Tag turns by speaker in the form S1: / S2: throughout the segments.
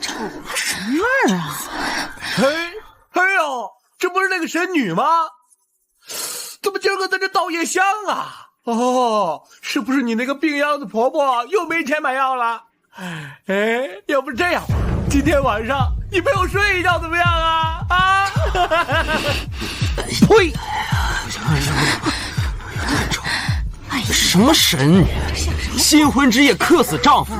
S1: 着，什么味儿啊？
S2: 哎呦，这不是那个神女吗？怎么今儿个在这倒夜香啊？哦，是不是你那个病秧子婆婆又没钱买药了？哎，要不这样吧，今天晚上你陪我睡一觉怎么样啊？啊！
S3: 呸！什么神女？新婚之夜克死丈夫，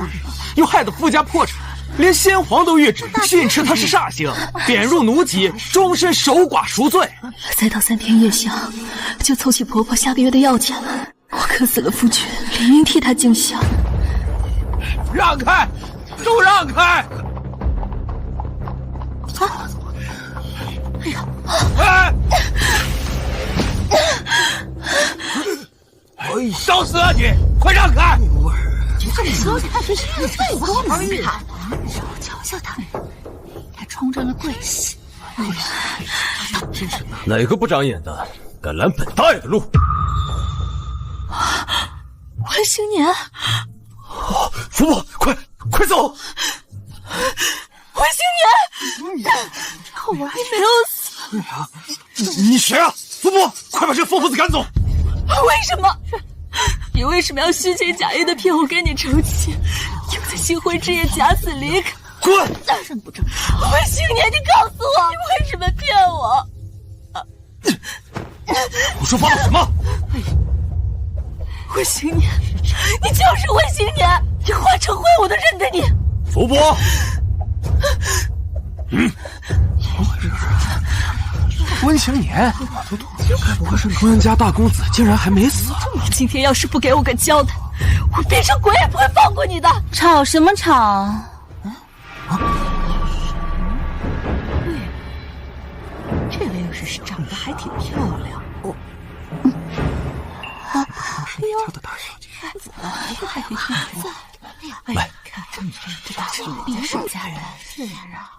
S3: 又害得夫家破产，连先皇都谕旨训斥她是煞星，贬入奴籍，终身守寡赎罪。
S1: 再到3天夜香，就凑齐婆婆下个月的药钱了。我克死了夫君，理应替她尽孝。
S2: 让开，都让开！
S1: 啊！哎呀！
S2: 哎！找死啊你！快让开！
S1: 这个小姐这是最多难看了，我瞧瞧她，还冲着了贵气。哎呀，真是
S2: 哪个不长眼的敢拦本大爷的路？
S1: 温星年，
S2: 福伯，快走！
S1: 温星年，我还没有死。
S2: 你谁啊？福伯，快把这个疯婆子赶走！
S1: 为什么？你为什么要虚情假意的骗我跟你成亲，又在新婚之夜假死离开？
S2: 滚！
S1: 真不正常！温星年，你告诉我，你为什么骗我？
S2: 胡说八道什么？
S1: 温星年，你就是温星年，你化成灰我都认得你。
S2: 福伯，
S3: 温行年，该不会是温家大公子竟然还没死？
S1: 你今天要是不给我个交代，我变成鬼也不会放过你的！
S4: 吵什么吵？
S1: 这位又是长得还挺漂亮。
S3: 跳的大小姐，
S2: 来，
S1: 看这大小姐是家人，是啊。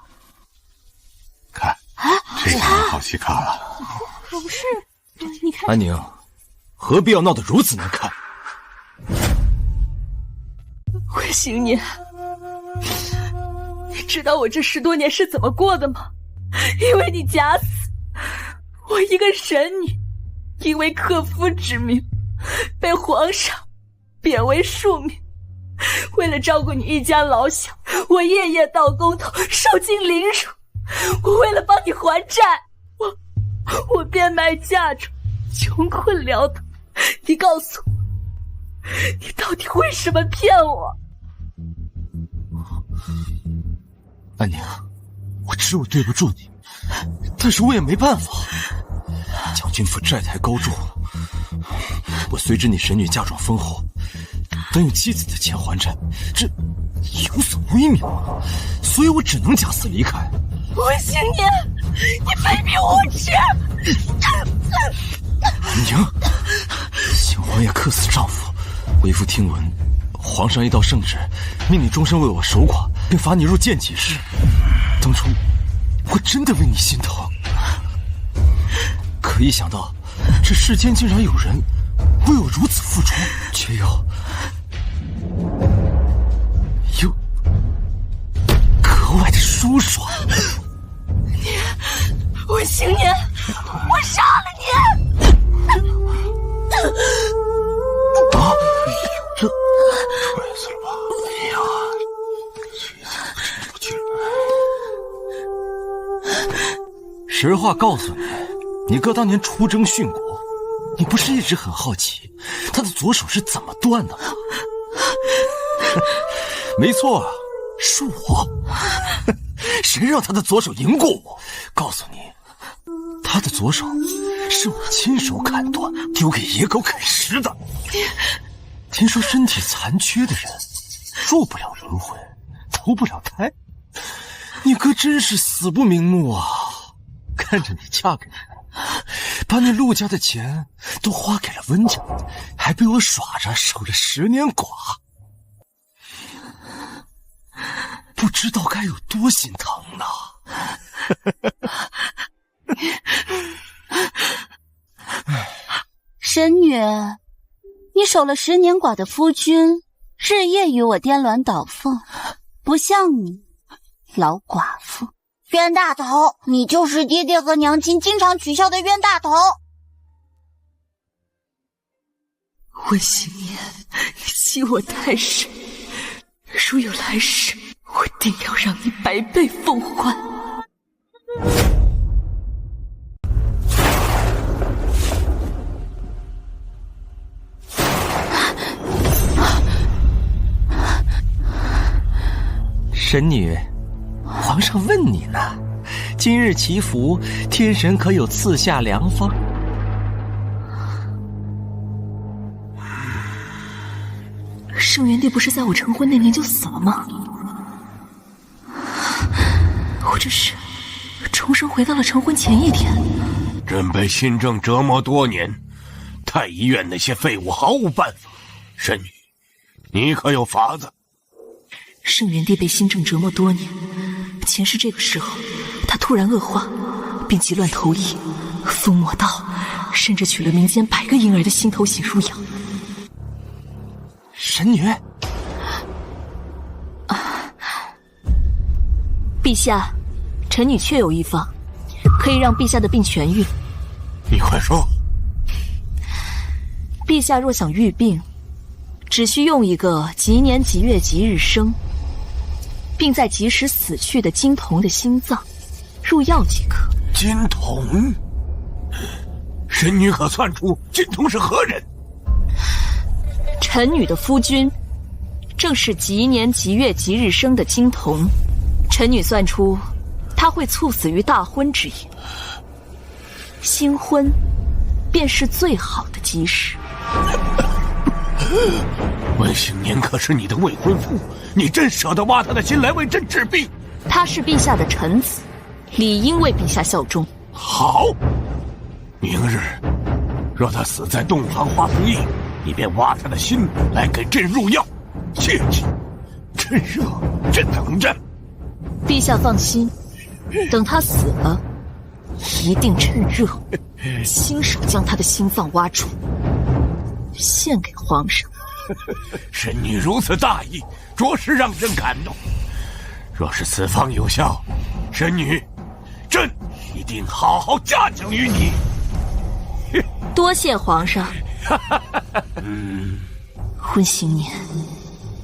S5: 看啊，这个好戏看了。
S1: 可不是，你看，
S2: 安宁，何必要闹得如此难看？
S1: 温星年，你知道我这10多年是怎么过的吗？因为你假死，我一个神女，因为克夫之名，被皇上贬为庶民。为了照顾你一家老小，我夜夜到宫头受尽凌辱。我为了帮你还债，我变卖嫁妆，穷困潦倒。你告诉我，你到底为什么骗我？
S2: 安宁，我知我对不住你，但是我也没办法。将军府债台高筑，我虽知你神女嫁妆丰厚，但用妻子的钱还债，这有损威名啊！所以我只能假死离开。
S1: 温星年，你卑鄙无耻！
S2: 安宁，新皇爷克死丈夫，为夫听闻，皇上一道圣旨，命你终身为我守寡，并罚你入贱籍时，当初我真的为你心疼。可一想到这世间竟然有人为我如此付出，却又格外的舒爽。
S1: 温星年，我杀了你！
S2: 啊！这
S5: 摔死了吧？哎呀，不去
S2: 实话告诉你，你哥当年出征殉国，你不是一直很好奇他的左手是怎么断的吗？没错啊，是我。谁让他的左手赢过我？告诉你，他的左手是我亲手砍断，丢给野狗啃食的。听说身体残缺的人入不了轮回，投不了胎。你哥真是死不瞑目啊！看着你嫁给他，把你陆家的钱都花给了温家，还被我耍着守了10年寡，不知道该有多心疼呢。
S4: 神女，你守了10年寡的夫君，日夜与我颠鸾倒凤，不像你，老寡妇。
S6: 冤大头，你就是爹爹和娘亲经常取笑的冤大头。
S1: 温心年，你欺我太甚，如有来世，我定要让你百倍奉还。
S2: 神女，皇上问你呢，今日祈福，天神可有赐下良方？
S1: 圣元帝不是在我成婚那年就死了吗？我这是重生回到了成婚前一天。
S5: 朕被新政折磨多年，太医院那些废物毫无办法。神女，你可有法子？
S1: 圣元帝被新政折磨多年，前世这个时候，他突然恶化，并急乱投医，疯魔道，甚至取了民间100个婴儿的心头血入养。
S2: 神女，
S1: 陛下，臣女确有一方，可以让陛下的病痊愈。
S5: 你快说。
S1: 陛下若想愈病，只需用一个吉年吉月吉日生，并在及时死去的金童的心脏入药即可。
S5: 金童？神女可算出金童是何人？
S1: 臣女的夫君正是吉年吉月吉日生的金童，臣女算出他会猝死于大婚之夜，新婚便是最好的吉时。
S5: 温醒年可是你的未婚夫，你真舍得挖他的心来为朕治病？
S1: 他是陛下的臣子，理应为陛下效忠。
S5: 好，明日若他死在洞房花烛夜，你便挖他的心来给朕入药。切记，趁热，朕等着。
S1: 陛下放心，等他死了，一定趁热亲手将他的心脏挖出，献给皇上。
S5: 神女如此大义，着实让人感动。若是此方有效，神女，朕一定好好嘉奖于你。
S1: 多谢皇上。温行年，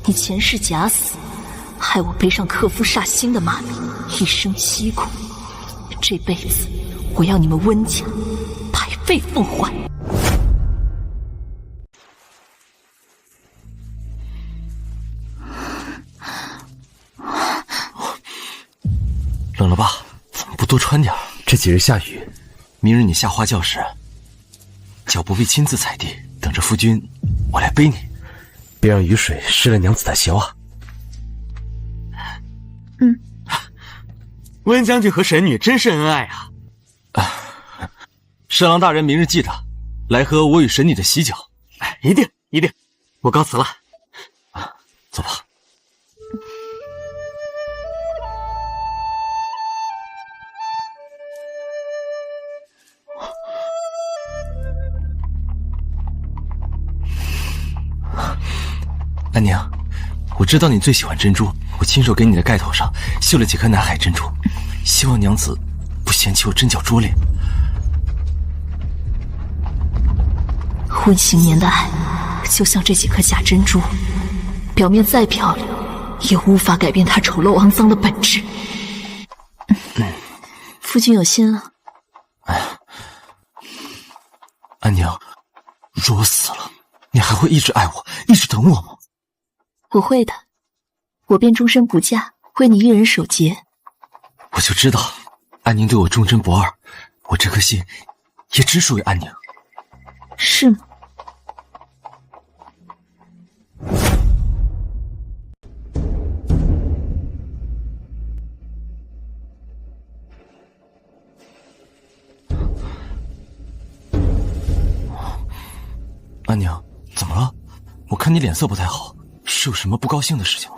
S1: 你前世假死，害我背上克夫煞星的骂名，一生凄苦。这辈子，我要你们温家百倍奉还。
S2: 冷了吧？怎么不多穿点？这几日下雨，明日你下花轿时，脚不必亲自踩地，等着夫君我来背你，别让雨水湿了娘子的鞋袜。
S3: 温将军和神女真是恩爱啊！
S2: 侍郎大人明日记得来喝我与神女的喜酒。
S3: 一定一定，我告辞了。
S2: 走吧。安娘，我知道你最喜欢珍珠，我亲手给你的盖头上绣了几颗南海珍珠，希望娘子不嫌弃我针脚拙劣。
S1: 温行年的爱就像这几颗假珍珠，表面再漂亮，也无法改变它丑陋肮脏的本质。夫君有心了。
S2: 安娘，若我死了，你还会一直爱我，一直等我吗？
S1: 我会的，我便终身不嫁，为你一人守节。
S2: 我就知道，安宁对我忠贞不二，我这颗心也只属于安宁。
S1: 是吗？
S2: 安娘，怎么了？我看你脸色不太好，是有什么不高兴的事情吗？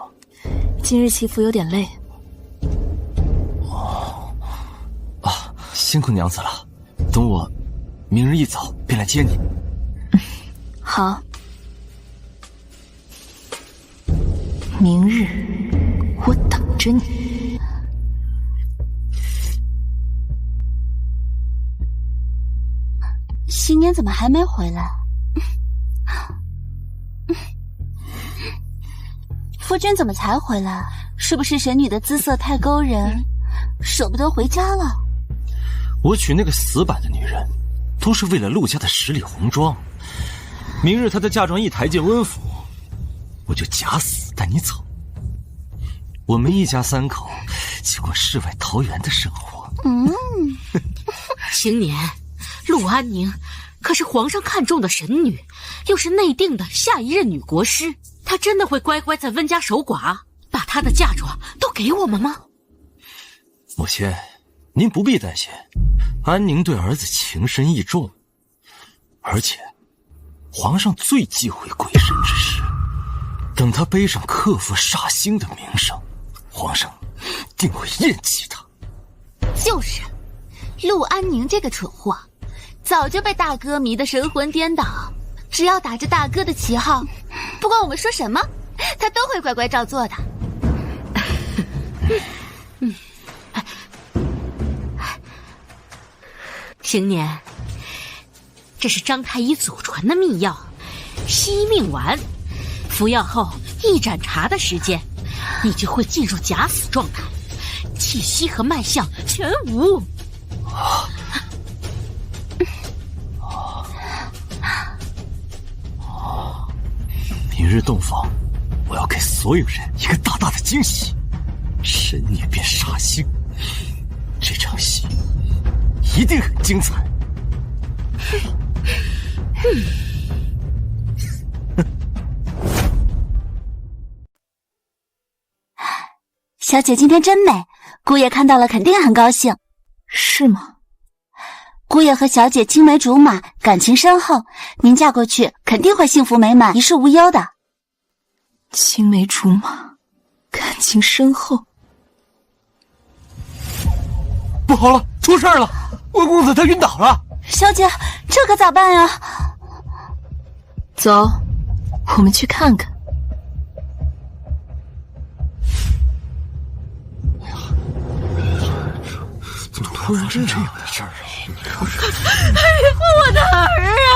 S1: 今日祈福有点累。
S2: 辛苦娘子了，等我明日一早便来接你。
S1: 好，明日我等着你。
S4: 年怎么还没回来？夫君怎么才回来？是不是神女的姿色太勾人，舍不得回家了？
S2: 我娶那个死板的女人，都是为了陆家的10里红妆。明日她的嫁妆一抬进温府，我就假死带你走。我们一家3口去过世外桃源的生活。
S7: 青年，陆安宁可是皇上看中的神女，又是内定的下一任女国师，她真的会乖乖在温家守寡，把她的嫁妆都给我们吗？
S2: 母亲，您不必担心，安宁对儿子情深意重，而且皇上最忌讳鬼神之事，等他背上克服煞星的名声，皇上定会厌弃他。
S6: 就是，陆安宁这个蠢货，早就被大哥迷得神魂颠倒。只要打着大哥的旗号，不管我们说什么，他都会乖乖照做的。
S7: 青年，这是张太医祖传的秘药惜命丸，服药后1盏茶的时间，你就会进入假死状态，气息和脉象全无。
S2: 明日洞房，我要给所有人一个大大的惊喜，神女变煞星，这场戏一定很精彩。
S4: 小姐今天真美，姑爷看到了肯定很高兴。
S1: 是吗？
S4: 姑爷和小姐青梅竹马，感情深厚，您嫁过去肯定会幸福美满，一世无忧的。
S1: 青梅竹马，感情深厚。
S2: 不好了，出事了！温公子他晕倒了。
S4: 小姐，这可咋办呀？
S1: 走，我们去看看。
S2: 怎么突然这样的事儿啊？
S7: 我的儿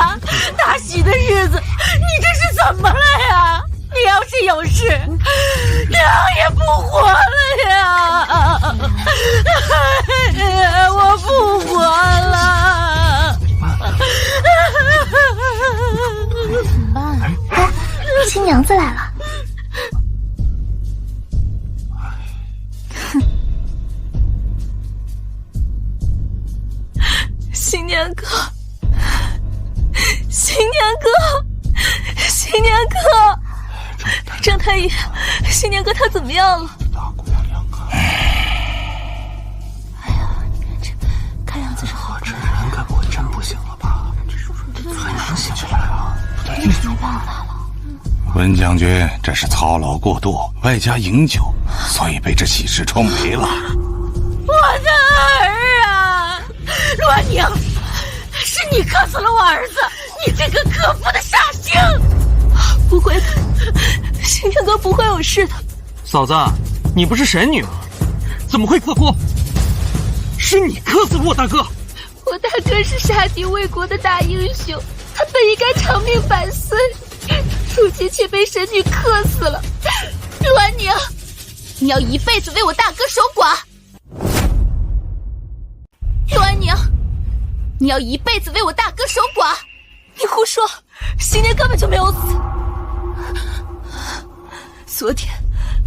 S7: 啊，大喜的日子，你这是怎么了呀？你要是有事，娘也不活了呀！我不活了！
S6: 怎么办？亲娘子来了。
S1: 新年哥，新年哥，新年哥，张太医，新年哥他怎么样了？
S5: 大姑娘啊！
S4: 哎呀，这看样子是好着呢。
S2: 这人该不会真不行了吧？还能醒起来啊？不对，
S4: 没办法了。
S5: 温将军这是操劳过度，外加饮酒，所以被这喜事冲没了。
S7: 我的儿啊！陆安宁，是你克死了我儿子！你这个可恶的煞星！
S1: 不会的，新年哥不会有事的。
S3: 嫂子，你不是神女吗？怎么会克夫？是你克死了我大哥！
S1: 我大哥是杀敌卫国的大英雄，他本应该长命百岁，如今却被神女克死了。陆安宁，你要一辈子为我大哥守寡。陆安宁，你要一辈子为我大哥守寡。你胡说，新年根本就没有死。昨天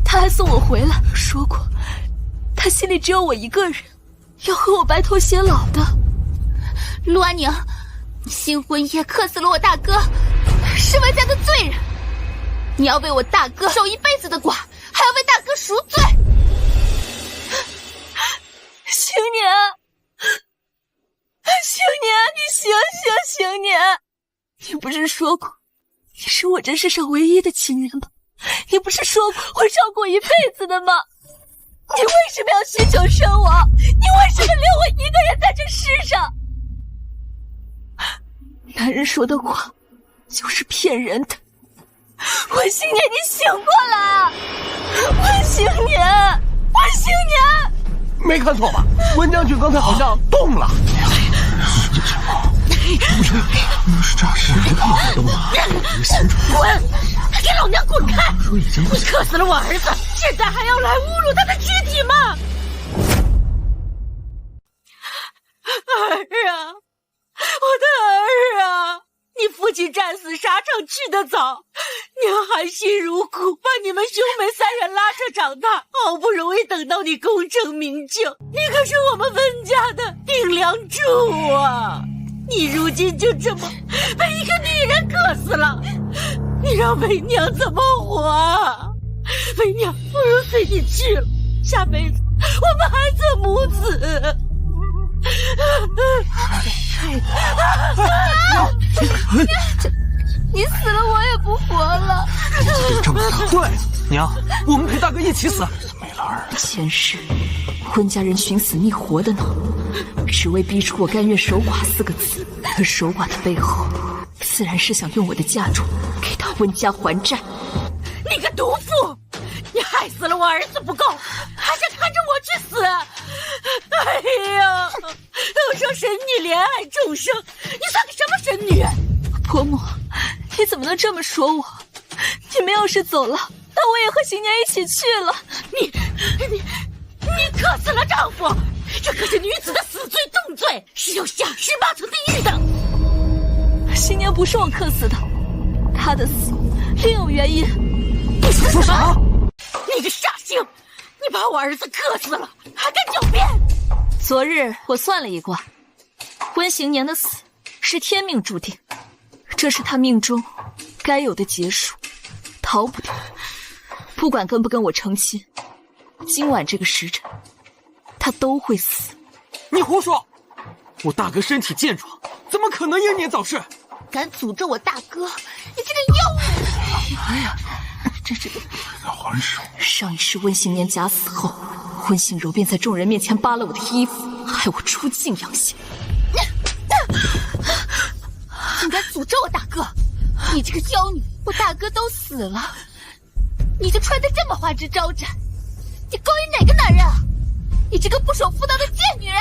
S1: 他还送我回来，说过他心里只有我一个人，要和我白头偕老的。
S6: 陆安宁，你新婚夜克死了我大哥，是温家的罪人，你要为我大哥守一辈子的寡，还要为大哥赎罪。
S1: 新年，新年，你醒醒，新年！你不是说过你是我这世上唯一的情人吗？你不是说过会照顾我一辈子的吗？你为什么要酗酒身亡？你为什么留我一个人在这世上？男人说的话就是骗人的。温新年，你醒过来！温新年，温新年！
S2: 没看错吧？温将军刚才好像动了。这什么？是诈尸，别怕我动啊！
S7: 滚！给老娘滚开！你克死了我儿子，现在还要来侮辱他的肢体吗？儿啊，我的儿啊！你父亲战死沙场去得早，娘含辛茹苦把你们兄妹三人拉扯长大，好不容易等到你功成名就，你可是我们温家的顶梁柱啊！你如今就这么被一个女人克死了，你让为娘怎么活啊？为娘不如随你去了，下辈子我们还做母子。
S1: 你死了我也不活了。
S2: 这么大，
S3: 对，娘，我们陪大哥一起死。
S2: 没了儿子，
S1: 前世温家人寻死觅活的呢，只为逼出我甘愿守寡4个字。可守寡的背后，自然是想用我的嫁妆给他温家还债。
S7: 你个毒妇！你害死了我儿子不够，还想看着我去死！哎呀，都说神女怜爱众生，你算个什么神女？
S1: 婆母，你怎么能这么说我？你们要是走了，那我也和邢年一起去了。
S7: 你克死了丈夫，这可是女子的死罪重罪，是要下18层地狱的。
S1: 邢年不是我克死的，他的死另有原因。
S7: 你说什么？你个煞星！你把我儿子克死了，还敢狡辩？
S1: 昨日我算了一卦，温邢年的死是天命注定，这是他命中该有的结束，逃不掉。不管跟不跟我成亲，今晚这个时辰，他都会死。
S3: 你胡说！我大哥身体健壮，怎么可能英年早逝？
S6: 敢诅咒我大哥，你这个妖女！
S1: 哎呀，这上一世温邢年假死后，温信柔便在众人面前扒了我的衣服，害我出尽阳险。
S6: 竟敢诅咒我大哥！你这个妖女，我大哥都死了，你就穿得这么花枝招展，你勾引哪个男人啊？你这个不守妇道的贱女人！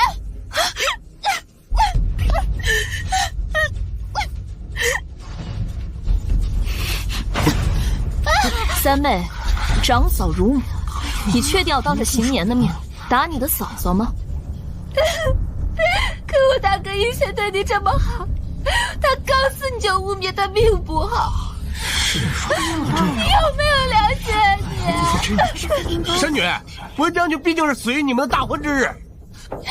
S1: 三妹，长嫂如母，你确定要当着邢年的面打你的嫂嫂吗？
S6: 可我大哥以前对你这么好，他刚死你就污蔑他命不好，你有没有了解你？
S5: 神女，温将军毕竟是死于你们的大婚之日。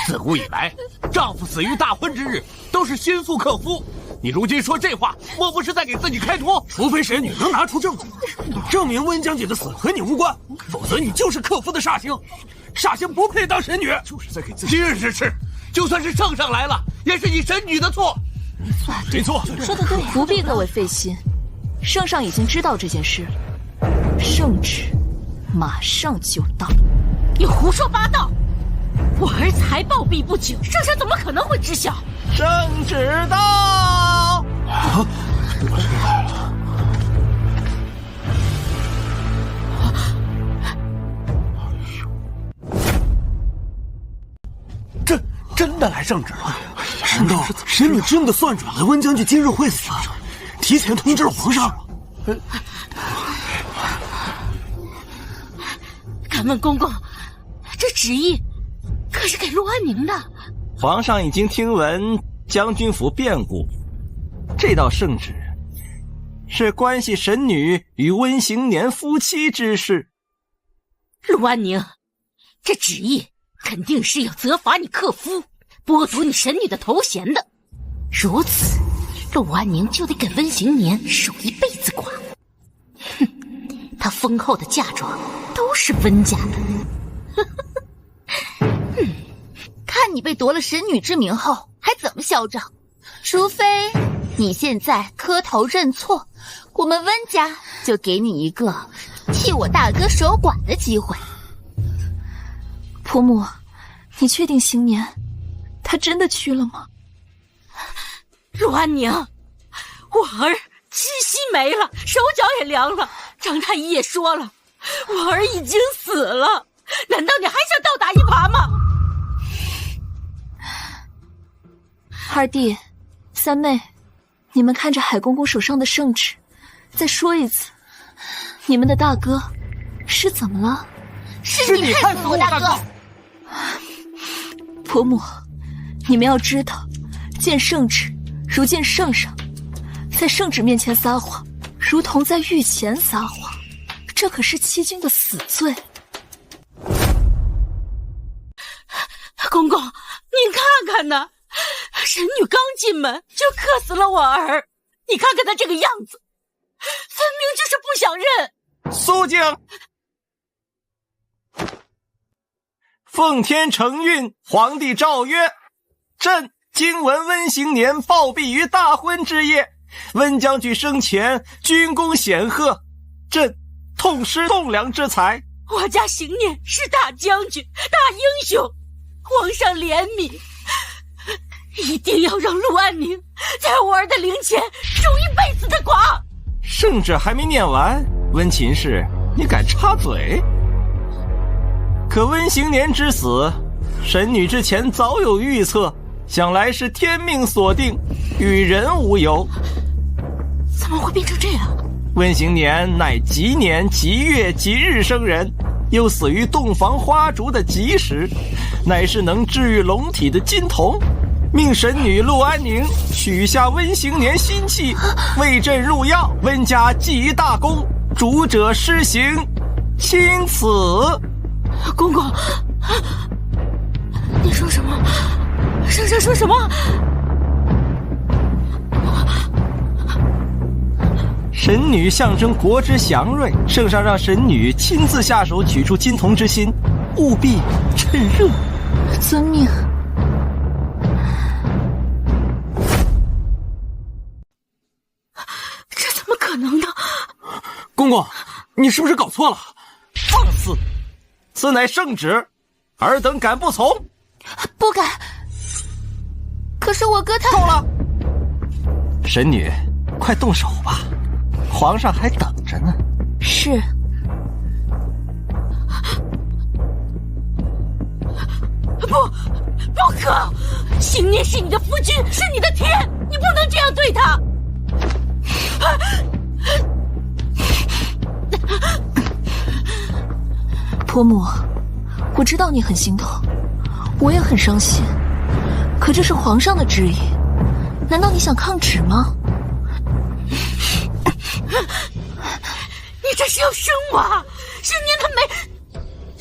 S5: 自古以来，丈夫死于大婚之日都是心腹克夫。你如今说这话，莫不是在给自己开脱？
S2: 除非神女能拿出证据，证明温将军的死和你无关，否则你就是克夫的煞星。煞星不配当神女，就是在给自己。
S5: 是，就算是圣上来了，也是你神女的错。
S2: 没错，
S1: 说得对，不必各位费心，圣上已经知道这件事了，圣旨马上就到。
S7: 你胡说八道！我儿子还暴毙不久，圣上怎么可能会知晓？
S3: 圣旨到！
S2: 啊，我这边来了。
S5: 真的来圣旨了？
S2: 难道神女真的算准了温将军今日会死，提前通知了皇上？
S7: 敢问公公，这旨意可是给陆安宁的？
S8: 皇上已经听闻将军府变故，这道圣旨是关系神女与温行年夫妻之事。
S7: 陆安宁，这旨意肯定是要责罚你克夫，剥夺你神女的头衔的。如此，陆安宁就得跟温行年守一辈子寡。哼，他丰厚的嫁妆都是温家的。
S6: 看你被夺了神女之名后，还怎么嚣张？除非你现在磕头认错，我们温家就给你一个替我大哥守寡的机会。
S1: 婆母，你确定邢年他真的去了吗？
S7: 陆安宁，我儿气息没了，手脚也凉了。张太医也说了，我儿已经死了，难道你还想倒打一耙吗？
S1: 二弟，三妹，你们看着海公公手上的圣旨，再说一次，你们的大哥是怎么了？
S6: 是你害死我大哥！
S1: 婆母，你们要知道，见圣旨如见圣上，在圣旨面前撒谎，如同在御前撒谎，这可是欺君的死罪。
S7: 公公，您看看呐，神女刚进门就克死了我儿，你看看她这个样子，分明就是不想认。
S8: 肃静！奉天承运，皇帝诏曰：朕今闻温行年暴毙于大婚之夜，温将军生前军功显赫，朕痛失栋梁之才。
S7: 我家行年是大将军、大英雄，皇上怜悯，一定要让陆安宁在我儿的灵前守一辈子的寡。
S8: 圣旨还没念完，温秦氏，你敢插嘴？可温行年之死，神女之前早有预测，想来是天命所定，与人无尤。
S7: 怎么会变成这样？
S8: 温行年乃吉年吉月吉日生人，又死于洞房花烛的吉时，乃是能治愈龙体的金童。命神女陆安宁取下温行年心气，为朕入药，温家记大功，主者施行，钦此。
S7: 公公，你说什么？圣上说什么？
S8: 神女象征国之祥瑞，圣上让神女亲自下手取出金童之心，务必趁热。
S1: 遵命。
S7: 这怎么可能呢？
S3: 公公，你是不是搞错了？
S8: 放肆！此乃圣旨，尔等敢不从？
S6: 不敢。可是我哥他……
S8: 够了！神女，快动手吧，皇上还等着呢。
S1: 是。
S7: 不可！行年是你的夫君，是你的天，你不能这样对他。
S1: 婆母，我知道你很心痛，我也很伤心，可这是皇上的旨意，难道你想抗旨吗？
S7: 你这是要生我？行年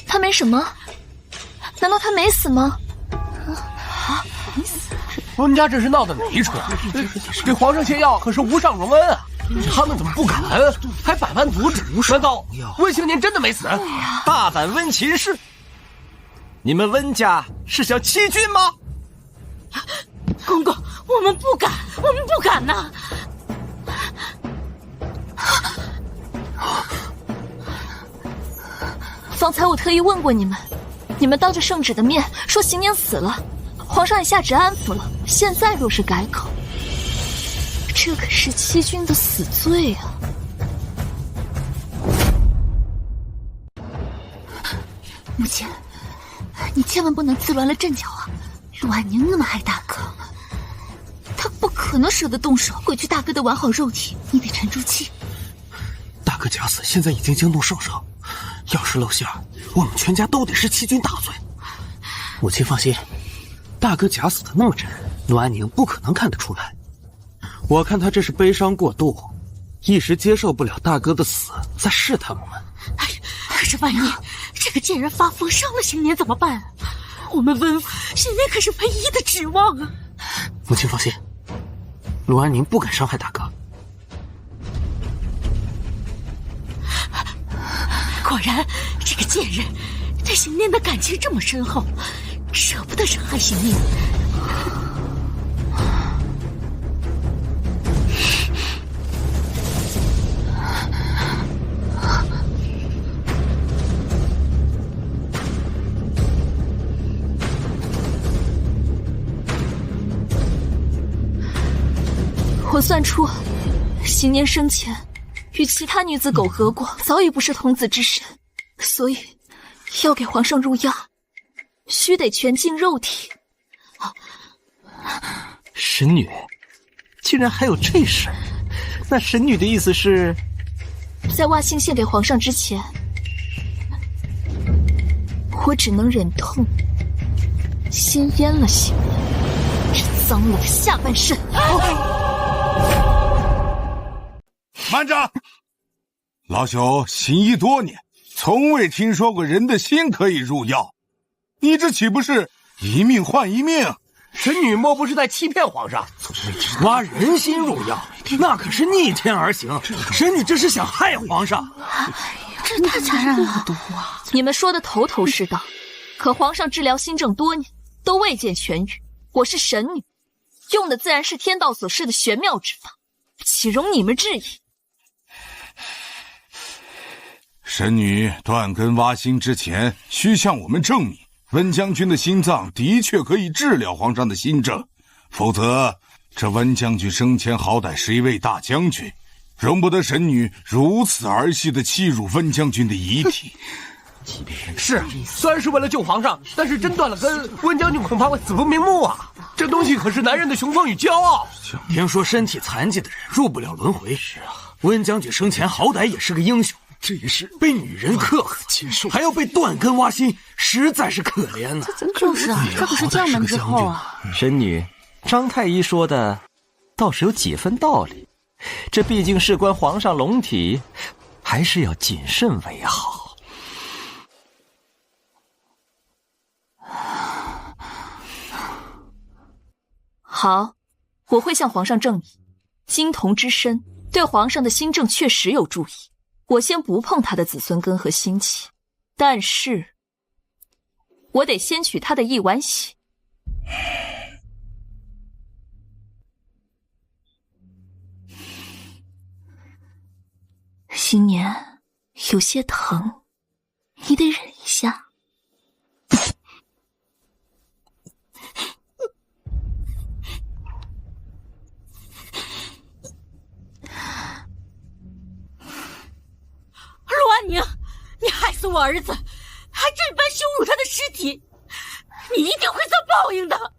S1: 他没什么？难道他没死吗？
S5: 温家这是闹的哪一出？给皇上献药可是无上荣恩啊！他们怎么不敢？还百般阻止？难道温行年真的没死？
S8: 大胆温秦氏，你们温家是想欺君吗？
S7: 公公，我们不敢，我们不敢呐！
S1: 方才我特意问过你们，你们当着圣旨的面说行年死了，皇上也下旨安抚了，现在若是改口，这可是欺君的死罪啊！
S6: 母亲，你千万不能自乱了阵脚啊！陆安宁那么爱大哥，他不可能舍得动手毁去大哥的完好肉体，你得沉住气。
S2: 大哥假死现在已经惊动圣上，要是露馅，我们全家都得是欺君大罪。母亲放心，大哥假死的那么真，陆安宁不可能看得出来。
S3: 我看他这是悲伤过度，一时接受不了大哥的死，在试探我们。
S7: 可是万一这个贱人发疯伤了行年怎么办啊？我们温府行年可是唯一的指望啊！
S2: 母亲放心，陆安宁不敢伤害大哥。
S7: 果然，这个贱人对行年的感情这么深厚，舍不得伤害行年。
S1: 我算出，行年生前与其他女子苟合过，早已不是童子之身，所以要给皇上入药，须得全尽肉体。
S8: 神女，竟然还有这事儿？那神女的意思是，
S1: 在挖心献给皇上之前，我只能忍痛先阉了心莲，这脏了的下半身。
S5: 慢着！老朽行医多年，从未听说过人的心可以入药，你这岂不是一命换一命？
S3: 神女莫不是在欺骗皇上？挖人心入药，那可是逆天而行。神女这是想害皇上，
S4: 这太残忍了！
S1: 你们说的头头是道，可皇上治疗心症多年，都未见痊愈。我是神女，用的自然是天道所示的玄妙之法，岂容你们质疑？
S5: 神女断根挖心之前，需向我们证明温将军的心脏的确可以治疗皇上的心症，否则这温将军生前好歹是一位大将军，容不得神女如此儿戏的欺辱温将军的遗体。
S3: 是，虽然是为了救皇上，但是真断了根，温将军恐怕会死不瞑目啊！这东西可是男人的雄风与骄傲。听说身体残疾的人入不了轮回。是啊，温将军生前好歹也是个英雄，这也是被女人克死，还要被断根挖心，实在是可怜呐。
S4: 就是啊，这可是将门之后啊。
S8: 神女，张太医说的倒是有几分道理，这毕竟事关皇上龙体，还是要谨慎为好。
S1: 好，我会向皇上证明，金童之身对皇上的心症确实有助益。我先不碰他的子孙根和心气，但是我得先取他的一碗血。新年有些疼，你得忍一下。
S7: 陆安宁，你害死我儿子，还这般羞辱他的尸体，你一定会遭报应的。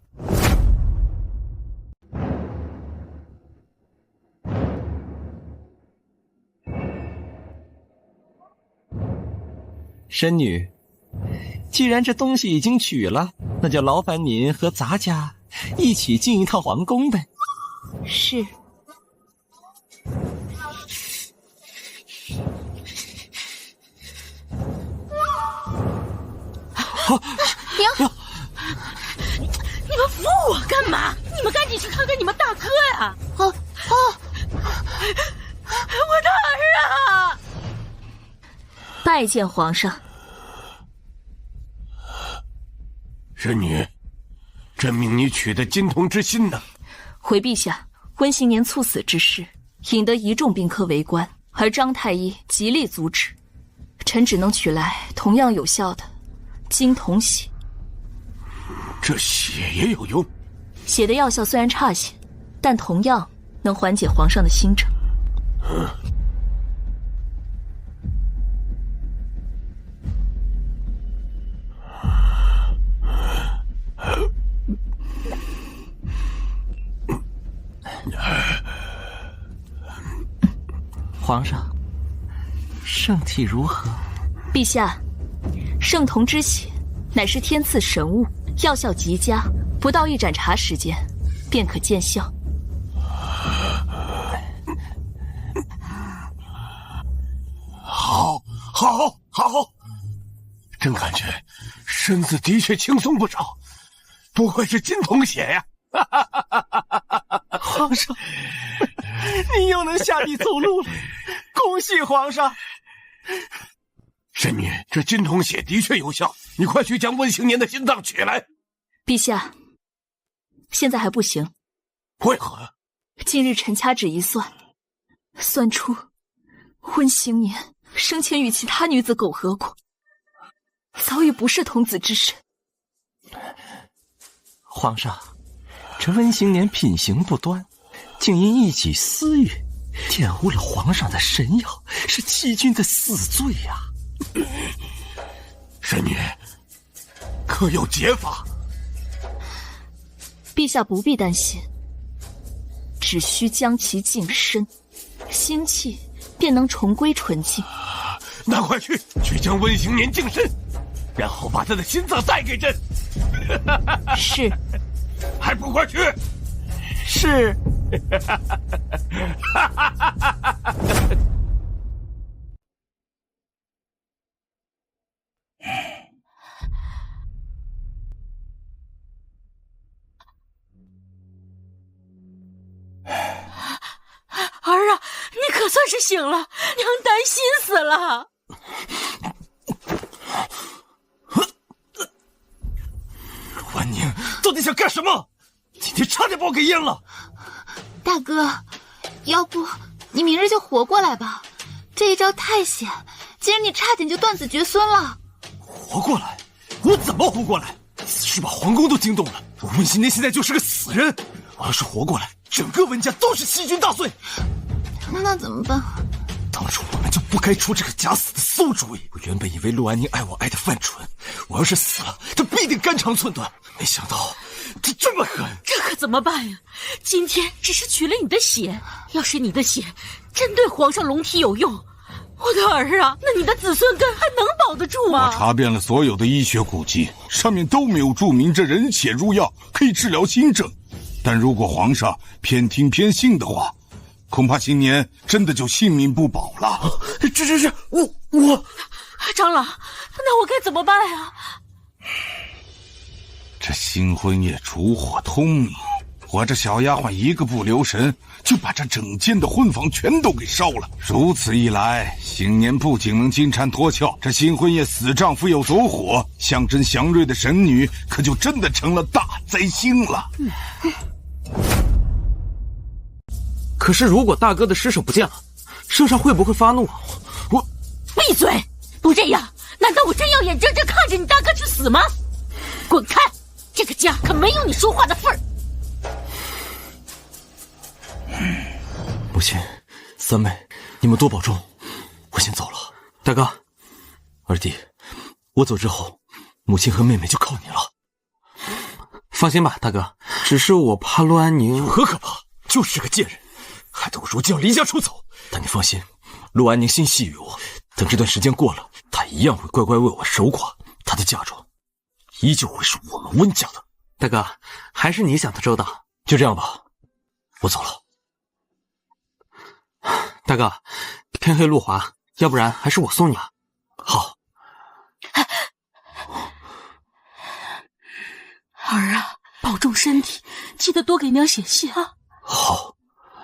S8: 神女，既然这东西已经取了，那就劳烦您和咱家一起进一趟皇宫呗。
S1: 是。
S7: 娘，你们扶我干嘛？你们赶紧去看看你们大哥呀！我的儿啊！
S1: 拜见皇上。
S5: 神女，朕命你取得金童之心呢。
S1: 回陛下，温行年猝死之事，引得一众宾客围观，而张太医极力阻止，臣只能取来同样有效的金童血。
S5: 这血也有用？
S1: 血的药效虽然差些，但同样能缓解皇上的心症。
S8: 皇上，圣体如何？
S1: 陛下，圣童之血乃是天赐神物，药效极佳，不到1盏茶时间便可见效。
S5: 好，朕感觉身子的确轻松不少，不愧是金童血呀！
S8: 皇上，你又能下地走路了，恭喜皇上！
S5: 神女，这金童血的确有效，你快去将温行年的心脏取来。
S1: 陛下，现在还不行。
S5: 为何？
S1: 近日臣掐指一算，算出温行年生前与其他女子苟合过，早已不是童子之身。
S8: 皇上，这温行年品行不端，竟因一己私欲玷污了皇上的神药，是欺君的死罪呀！
S5: 神女，可有解法？
S1: 陛下不必担心，只需将其净身，心气便能重归纯净。
S3: 那快去将温行年净身，然后把他的心脏带给朕。
S1: 是，
S3: 还不快去？是。
S7: 儿啊，你可算是醒了，娘担心死了。
S3: 婉宁到底想干什么？今天差点把我给淹了。
S6: 大哥，要不你明日就活过来吧，这一招太险，竟然你差点就断子绝孙了。
S3: 活过来？我怎么活过来？此事把皇宫都惊动了，我温行年现在就是个死人。我要是活过来，整个温家都是细菌大碎。
S6: 那怎么办？
S3: 当初我们就不该出这个假死的馊主意。我原本以为陆安宁爱我爱得犯蠢，我要是死了，他必定肝肠寸断。没想到他这么狠，
S7: 这可怎么办呀？今天只是取了你的血，要是你的血真对皇上龙体有用，我的儿啊，那你的子孙根还能保得住吗？
S5: 我查遍了所有的医学古籍，上面都没有注明这人血入药可以治疗心症。但如果皇上偏听偏信的话，恐怕新年真的就性命不保了。
S3: 这，我
S7: 长老，那我该怎么办呀？
S5: 这新婚夜烛火通明，我这小丫鬟一个不留神，就把这整间的婚房全都给烧了。如此一来，新年不仅能金蝉脱壳，这新婚夜死丈夫又走火，象征祥瑞的神女可就真的成了大灾星了。
S3: 可是如果大哥的尸首不见了，圣上会不会发怒？我
S7: 闭嘴！不这样，难道我真要眼睁睁看着你大哥去死吗？滚开！这个家可没有你说话的份儿。
S3: 母亲、三妹，你们多保重，我先走了。大哥、二弟，我走之后，母亲和妹妹就靠你了。放心吧，大哥，只是我怕陆安宁。有何可怕？就是个贱人，害得我如今要离家出走。但你放心，陆安宁心系于我，等这段时间过了，她一样会乖乖为我守寡，她的嫁妆依旧会是我们温家的。大哥，还是你想的周到。就这样吧，我走了。大哥，天黑路滑，要不然还是我送你吧。好。
S7: 儿啊，保重身体，记得多给娘写信啊。
S3: 好。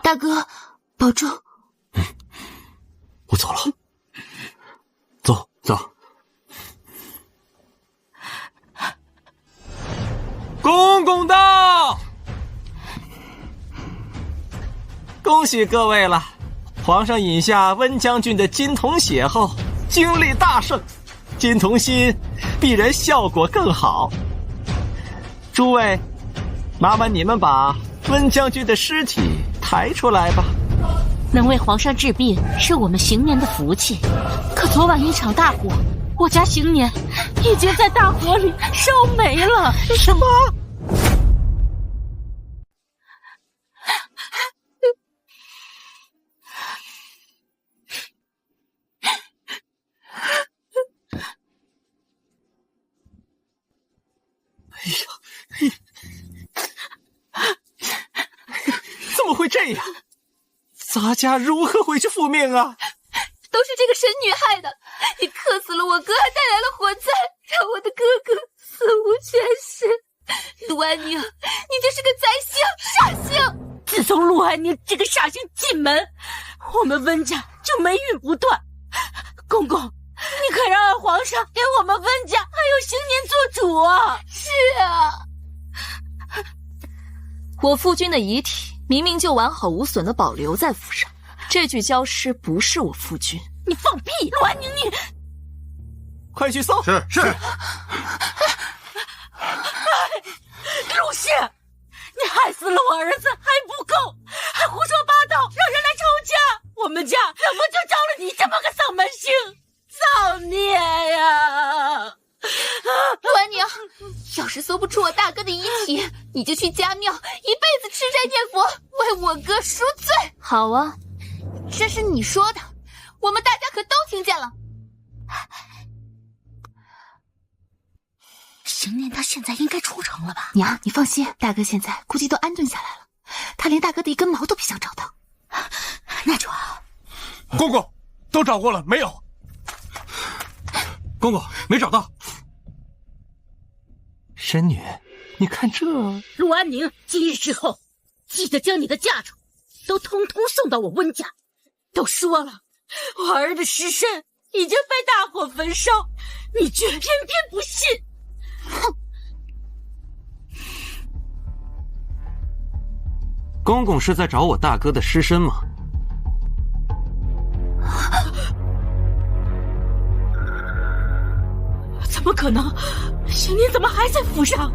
S6: 大哥，保重。
S3: 我走了。走。公公到！
S8: 恭喜各位了，皇上饮下温将军的金童血后，精力大盛，金童心必然效果更好。诸位，麻烦你们把温将军的尸体抬出来吧。
S7: 能为皇上治病是我们行年的福气，可昨晚一场大火，我家行年已经在大火里烧没了。
S8: 什么？怎么会这样？咱家如何回去复命啊？
S6: 都是这个神女害的！你克死了我哥，还带来了火灾，让我的哥哥死无全尸。陆安宁，你就是个灾星，煞星！
S7: 自从陆安宁这个煞星进门，我们温家就霉运不断。公公，你可让二皇上给我们温家还有行年做主啊！
S6: 是啊，
S1: 我夫君的遗体明明就完好无损的保留在府上，这具焦尸不是我夫君。
S7: 你放屁！陆安宁，你
S8: 快去搜！
S5: 是。
S7: 陆氏，你害死了我儿子还不够，还胡说八道，让人来抄家。我们家怎么就招了你这么个丧门星？造孽呀！
S6: 陆安宁，要是搜不出我大哥的遗体，你就去家庙，一辈子吃斋念佛，为我哥赎罪。
S1: 好啊，
S6: 这是你说的，我们大家可都听见了。
S7: 邢念他现在应该出城了吧？
S6: 娘，你放心，大哥现在估计都安顿下来了，他连大哥的一根毛都不想找到。
S7: 那就好。
S3: 公公，都找过了没有？公公没找到。
S8: 神女，你看这……
S7: 陆安宁，今日之后，记得将你的嫁妆都通通送到我温家。都说了，我儿的尸身已经被大火焚烧，你却偏偏不信。哼！
S3: 公公是在找我大哥的尸身吗？
S7: 怎么可能？邢念怎么还在府上？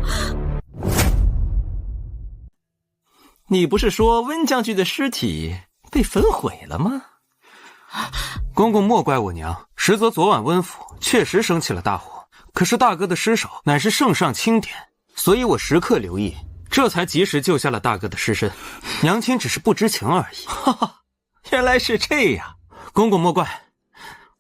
S8: 你不是说温将军的尸体被焚毁了吗？
S3: 公公莫怪我娘，实则昨晚温府确实升起了大火，可是大哥的尸首乃是圣上钦点，所以我时刻留意，这才及时救下了大哥的尸身。娘亲只是不知情而已。
S8: 哈哈，原来是这样。
S3: 公公莫怪，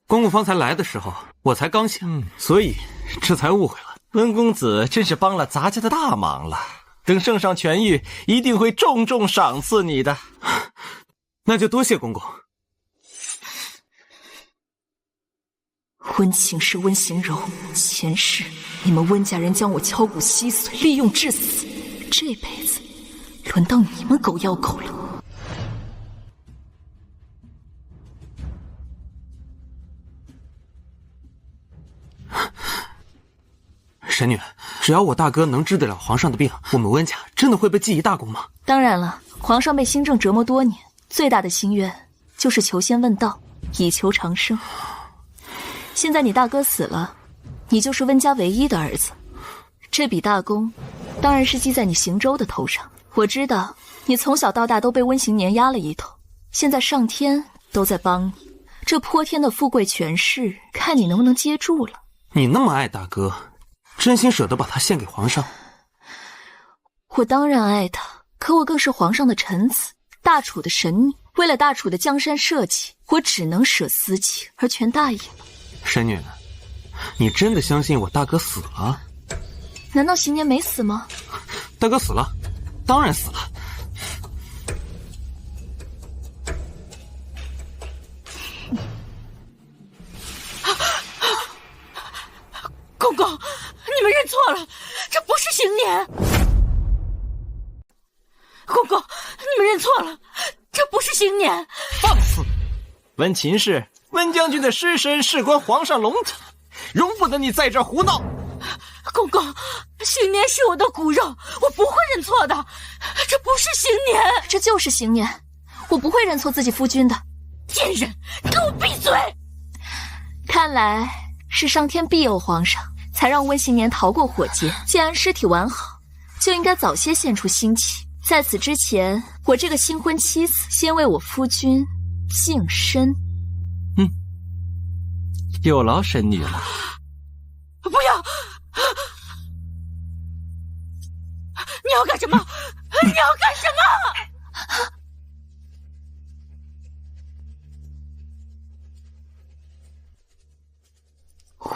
S3: 公公方才来的时候我才刚醒，所以这才误会了。
S8: 温公子真是帮了咱家的大忙了，等圣上痊愈，一定会重重赏赐你的。
S3: 那就多谢公公。
S1: 温情是温行柔，前世你们温家人将我敲骨吸髓，利用致死，这辈子轮到你们狗咬狗了。
S3: 神女，只要我大哥能治得了皇上的病，我们温家真的会被记一大功吗？
S1: 当然了，皇上被新政折磨多年，最大的心愿就是求仙问道，以求长生。现在你大哥死了，你就是温家唯一的儿子，这笔大功当然是记在你邢州的头上。我知道你从小到大都被温行年压了一头，现在上天都在帮你，这泼天的富贵权势，看你能不能接住了。
S3: 你那么爱大哥，真心舍得把他献给皇上？
S1: 我当然爱他，可我更是皇上的臣子，大楚的神女，为了大楚的江山社稷，我只能舍私情而全答应了。
S3: 神女，你真的相信我大哥死了？
S1: 难道行年没死吗？
S3: 大哥死了，当然死了。
S7: 公公，你们认错了，这不是行年。公公，你们认错了，这不是行年。
S8: 放肆！温秦氏，温将军的尸身事关皇上龙体，容不得你在这胡闹。
S7: 公公，行年是我的骨肉，我不会认错的。这不是行年，
S1: 这就是行年，我不会认错自己夫君的。
S7: 贱人，给我闭嘴！
S1: 看来是上天庇佑皇上，才让温行年逃过火劫。既然尸体完好，就应该早些献出腥气。在此之前，我这个新婚妻子先为我夫君净身。
S8: 有劳神女了。
S7: 不要！你要干什么？你要干什么？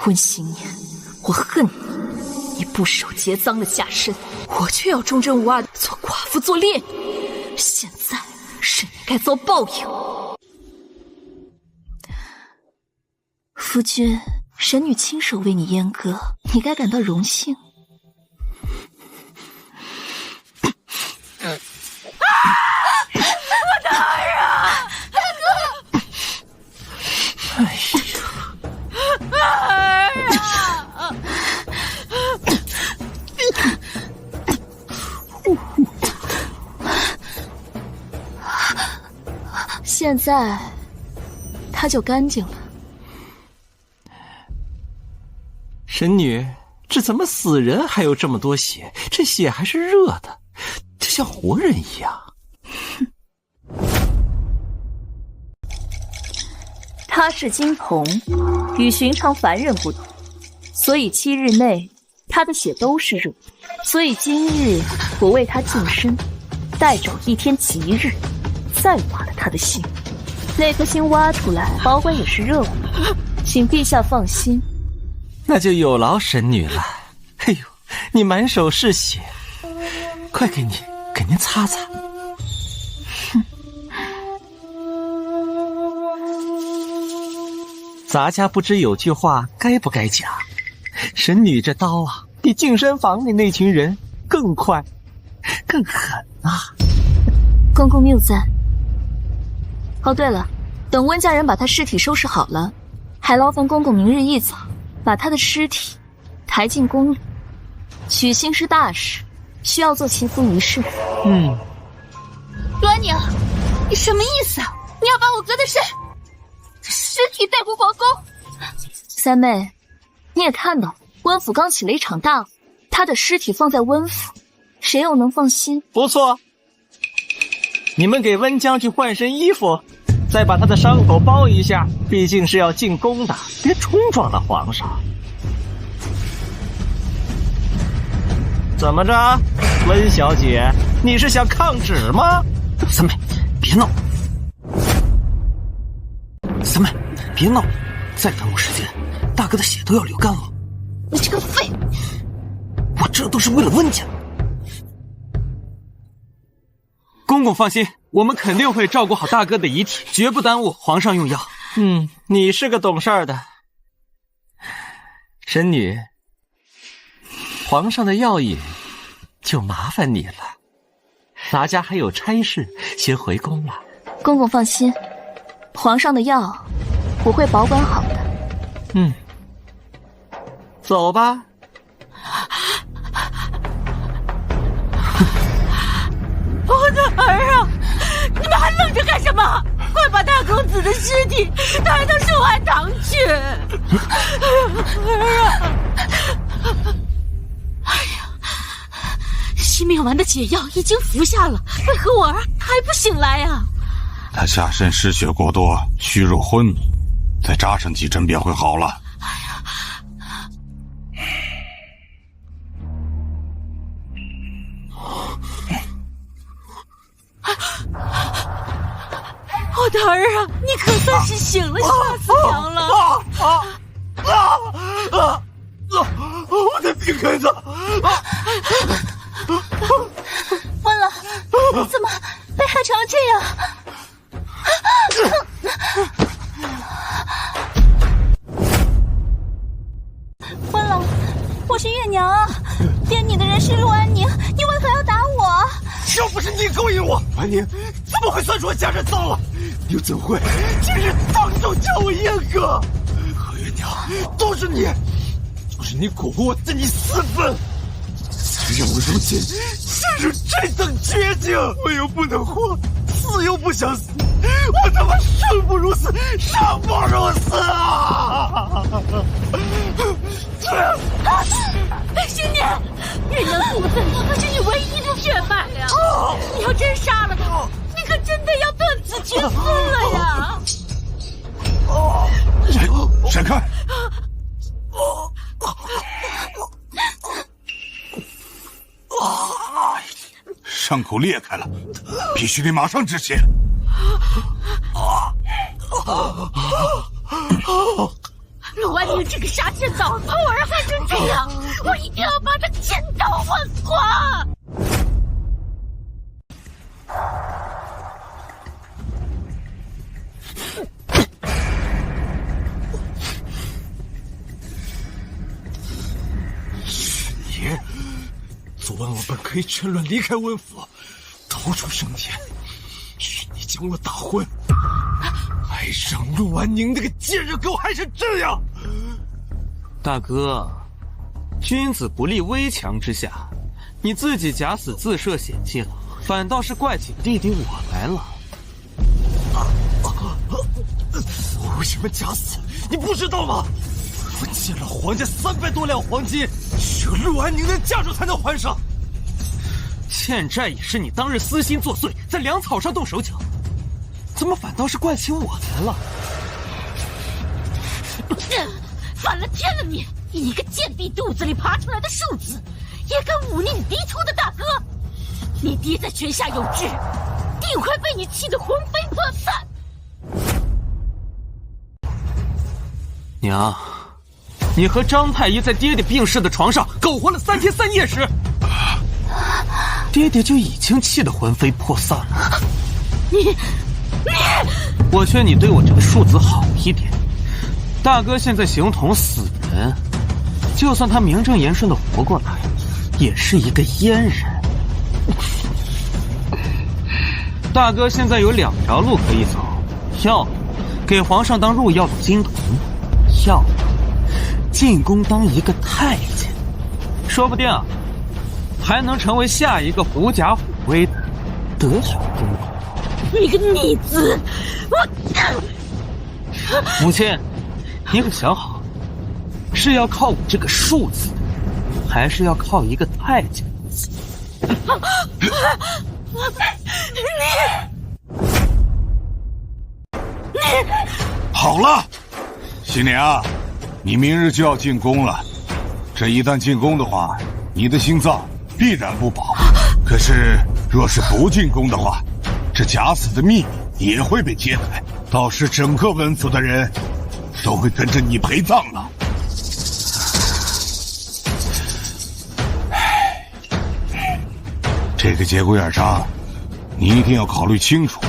S1: 温行年，我恨你！你不守节，脏了下身，我却要忠贞无二的做寡妇，做烈女。现在是你该遭报应。夫君，神女亲手为你阉割，你该感到荣幸。
S7: 我的儿啊！大哥！
S8: 哎呀！
S7: 儿啊！
S1: 现在他就干净了。
S8: 神女，这怎么死人还有这么多血？这血还是热的，就像活人一样。
S1: 他是金童，与寻常凡人不同，所以7日内他的血都是热的，所以今日我为他净身，待找一天吉日，再挖了他的心。那颗心挖出来，保管也是热乎，请陛下放心。
S8: 那就有劳神女了。哎呦，你满手是血，快给您擦擦。咱家不知有句话该不该讲，神女这刀啊，比净身房里那群人更快，更狠啊！
S1: 公公谬赞。哦，对了，等温家人把他尸体收拾好了，还劳烦公公明日一早把他的尸体抬进宫里。娶亲是大事，需要做祈福仪式。
S6: 陆安宁，你什么意思啊？你要把我哥的尸体带回皇宫？
S1: 三妹，你也看到温府刚起了一场大火，他的尸体放在温府，谁又能放心？
S8: 不错，你们给温将军换身衣服，再把他的伤口包一下，毕竟是要进宫的，别冲撞了皇上。怎么着，温小姐，你是想抗旨吗？
S3: 三妹，别闹！三妹，别闹！再耽误时间，大哥的血都要流干了。
S6: 你这个废物！
S3: 我这都是为了温家。公公放心，我们肯定会照顾好大哥的遗体，绝不耽误皇上用药。
S8: 你是个懂事儿的。神女，皇上的药引就麻烦你了，咱家还有差事，先回宫了。
S1: 公公放心，皇上的药我会保管好的。
S8: 走吧。
S7: 我的儿啊，你们还愣着干什么？快把大公子的尸体抬到寿安堂去！儿啊！哎呀，惜命丸的解药已经服下了，为何我儿还不醒来呀？
S5: 他下身失血过多，虚弱昏迷，再扎上几针便会好了。
S7: 我的儿啊，你可算是醒了，吓死娘了！
S2: 我的病根子！
S1: 温了，怎么被害成了这样？温了，我是月娘啊，点你的人是陆安宁，你为何要打我？
S2: 要不是你勾引我，安宁怎么会算出我家人脏了？又怎会今日当众叫我阉割？何月娘，都是你蛊惑我跟你私奔，才让我如今陷入这等绝境。我又不能活，死又不想死，我他妈生不如死，生不如死啊！
S7: 新年，月娘父子可是你唯一的血脉呀！你要真杀了他，你可真的要断子绝孙了呀！
S5: 闪开！伤口裂开了，必须得马上止血。
S7: 陆安宁这个杀千刀，把我儿害成这样，我一定要把他千刀万剐！
S2: 你，昨晚我本可以趁乱离开温府，逃出升天，是你将我打昏，还让陆安宁那个贱人给我害成这样。
S3: 大哥，君子不立危墙之下，你自己假死自设险境，反倒是怪起弟弟我来了。
S2: 我为什么假死？你不知道吗？我欠了皇家300多两黄金，只有陆安宁的嫁妆才能还上。
S3: 欠债也是你当日私心作祟，在粮草上动手脚，怎么反倒是怪起我来了？
S7: 反了天了你！一个贱婢肚子里爬出来的庶子，也敢忤逆你嫡出的大哥！你爹在泉下有知，定会被你气得魂飞魄散。
S3: 娘，你和张太医在爹爹病逝的床上苟活了3天3夜时，爹爹就已经气得魂飞魄散了。我劝你对我这个庶子好一点。大哥现在形同死人，就算他名正言顺的活过来，也是一个阉人。大哥现在有2条路可以走，要么给皇上当入药的金童，要么进宫当一个太监，说不定还能成为下一个狐假虎威的德选公公。
S7: 你个逆子！
S3: 母亲，你可想好，是要靠我这个庶子，还是要靠一个太监？
S5: 好了，新娘，你明日就要进宫了。这一旦进宫的话，你的心脏必然不保。可是，若是不进宫的话，这假死的秘密也会被揭开，到时整个文府的人都会跟着你陪葬了。这个节骨眼上，你一定要考虑清楚，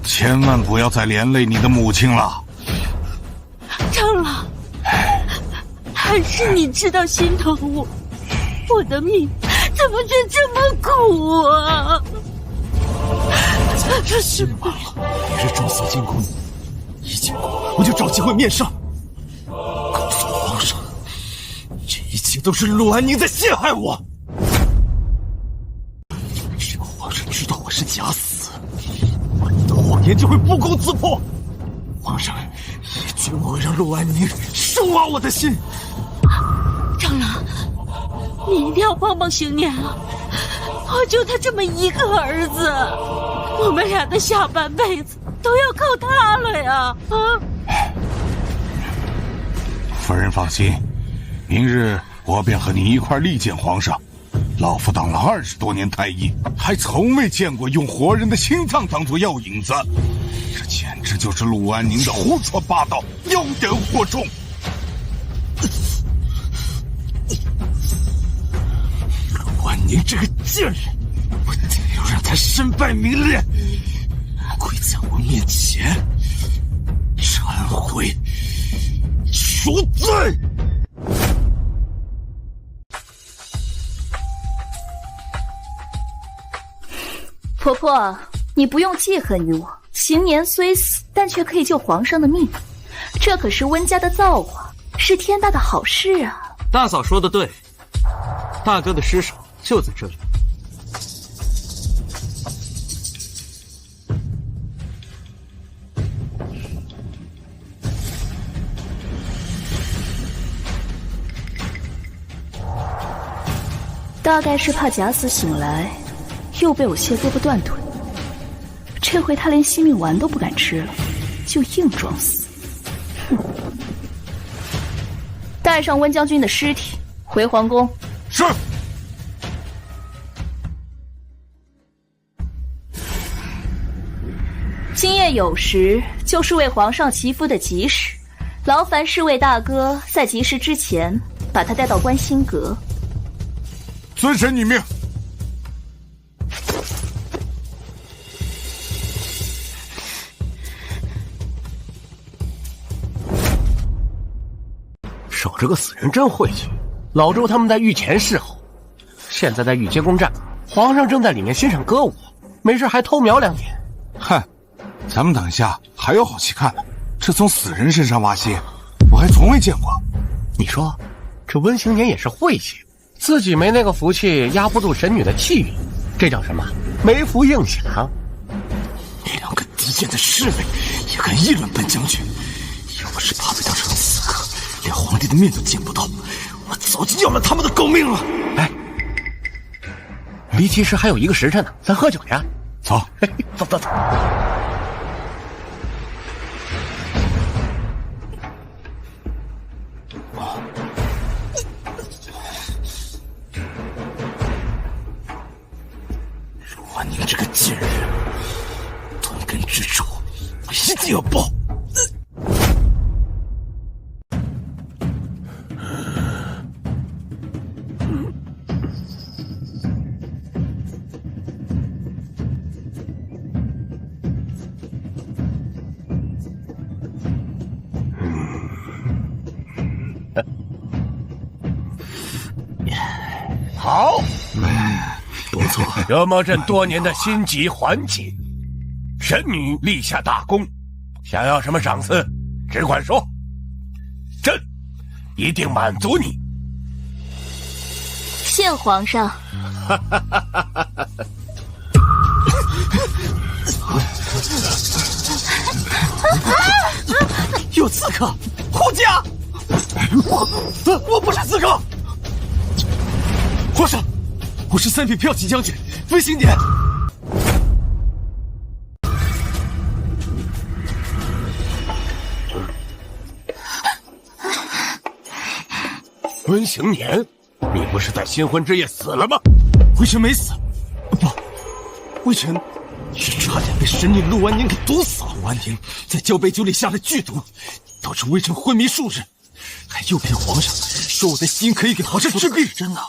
S5: 千万不要再连累你的母亲了。
S7: 张老，还是你知道心疼我，我的命怎么就这么苦啊！
S2: 这是罢了，明日重死进宫，一进宫我就找机会面上，告诉皇上，这一切都是陆安宁在陷害我。只要皇上知道我是假死，我的谎言就会不攻自破。皇上也绝不会让陆安宁收挖我的心。
S7: 张老，你一定要帮帮邢年啊！我就他这么一个儿子，我们俩的下半辈子都要靠他了呀！
S5: 夫人放心，明日我便和你一块力见皇上。老夫当了20多年太医，还从未见过用活人的心脏当作药引子，这简直就是陆安宁的胡说八道，妖言惑众。
S2: 陆安宁这个贱人，我定要让他身败名裂，跪在我面前忏悔赎罪。
S1: 婆婆，你不用记恨于我。邢年虽死，但却可以救皇上的命，这可是温家的造化，是天大的好事啊！
S3: 大嫂说的对，大哥的尸首就在这里。
S1: 大概是怕假死醒来，又被我卸胳膊断腿。这回他连惜命丸都不敢吃了，就硬装死。哼！带上温将军的尸体回皇宫。
S5: 是。
S1: 今夜酉时就是为皇上祈福的吉时，劳烦侍卫大哥在吉时之前把他带到观星阁。
S5: 遵神女命。
S8: 守着个死人真晦气。老周他们在御前侍候，现在在御街攻占，皇上正在里面欣赏歌舞，没事还偷瞄2眼。
S5: 哼，咱们等一下还有好戏看呢。这从死人身上挖心，我还从未见过。
S8: 你说，这温行年也是晦气，自己没那个福气压不住神女的气运，这叫什么？没福应享。
S2: 那2个低贱的侍卫也敢议论本将军，要不是怕被当成刺客，连皇帝的面都见不到，我早就要了他们的狗命了。
S8: 哎，离吉时还有1个时辰呢，咱喝酒呀！
S5: 走，
S8: 走走走。
S2: 陆安宁这个贱人，断根之仇，我一定要报！
S9: 好，
S2: 不错。
S9: 折磨朕多年的心疾缓解，神女立下大功，想要什么赏赐，只管说，朕一定满足你。
S1: 谢皇上。
S2: 有刺客，护驾！我不是刺客。皇上，我是三品骠骑将军温行年。
S9: 温行年，你不是在新婚之夜死了吗？
S2: 微臣没死，不，微臣是差点被神女陆安宁给毒死了。陆安宁在交杯酒里下了剧毒，导致微臣昏迷数日，还诱骗皇上说我的心可以给皇上治病。真的，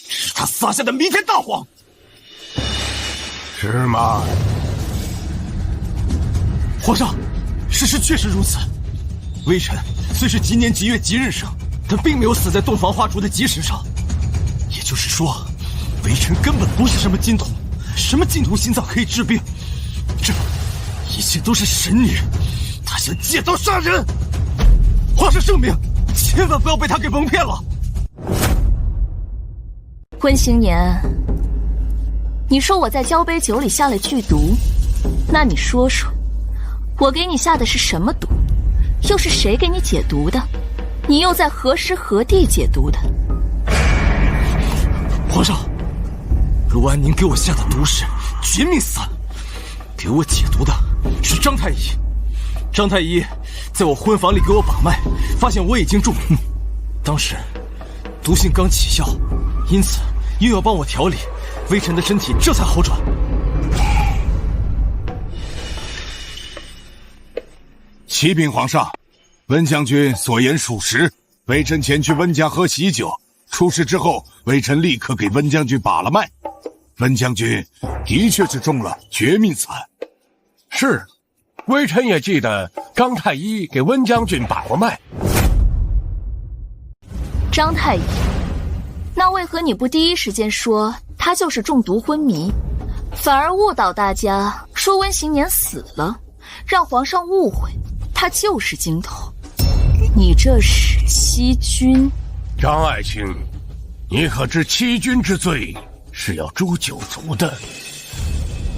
S2: 这是他撒下的弥天大谎。
S9: 是吗？
S2: 皇上，事实确实如此。微臣虽是吉年吉月吉日生，但并没有死在洞房花烛的吉时上。也就是说，微臣根本不是什么金童，什么金童心脏可以治病。这一切都是神女，她想借刀杀人。皇上圣明，千万不要被她给蒙骗了。
S1: 温行年，你说我在交杯酒里下了剧毒，那你说说，我给你下的是什么毒？又是谁给你解毒的？你又在何时何地解毒的？
S2: 皇上，陆安宁给我下的毒是绝命散，给我解毒的是张太医。张太医在我婚房里给我把脉，发现我已经中毒，当时毒性刚起效，因此又要帮我调理，微臣的身体这才好转。
S5: 启禀皇上，温将军所言属实，微臣前去温家喝喜酒，出事之后，微臣立刻给温将军把了脉，温将军的确是中了绝命散。
S9: 是，微臣也记得张太医给温将军把过脉。
S1: 张太医，那为何你不第一时间说他就是中毒昏迷，反而误导大家说温行年死了，让皇上误会他就是金童？你这是欺君。
S9: 张爱卿，你可知欺君之罪是要诛九族的？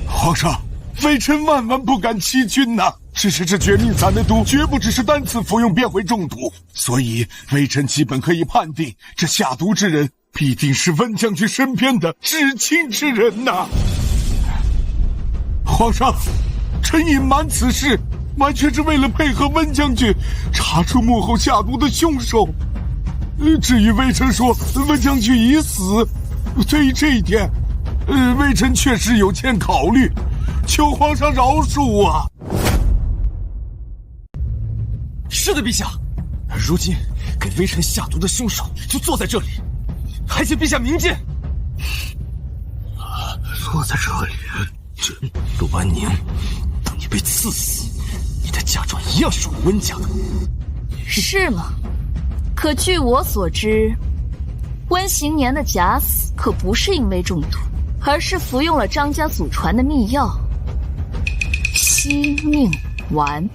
S5: 皇上，微臣万万不敢欺君呐！只是这绝命散的毒绝不只是单次服用便会中毒，所以微臣基本可以判定，这下毒之人必定是温将军身边的至亲之人呐！皇上，臣隐瞒此事，完全是为了配合温将军查出幕后下毒的凶手。至于微臣说温将军已死，对于这一点，微臣确实有欠考虑，求皇上饶恕啊！
S2: 是的，陛下。如今给微臣下毒的凶手就坐在这里，还请陛下明鉴。坐在这里，这陆安宁，等你被刺死，你的嫁妆一样属于温家的。
S1: 是吗？可据我所知，温行年的假死可不是因为中毒，而是服用了张家祖传的秘药惜命丸。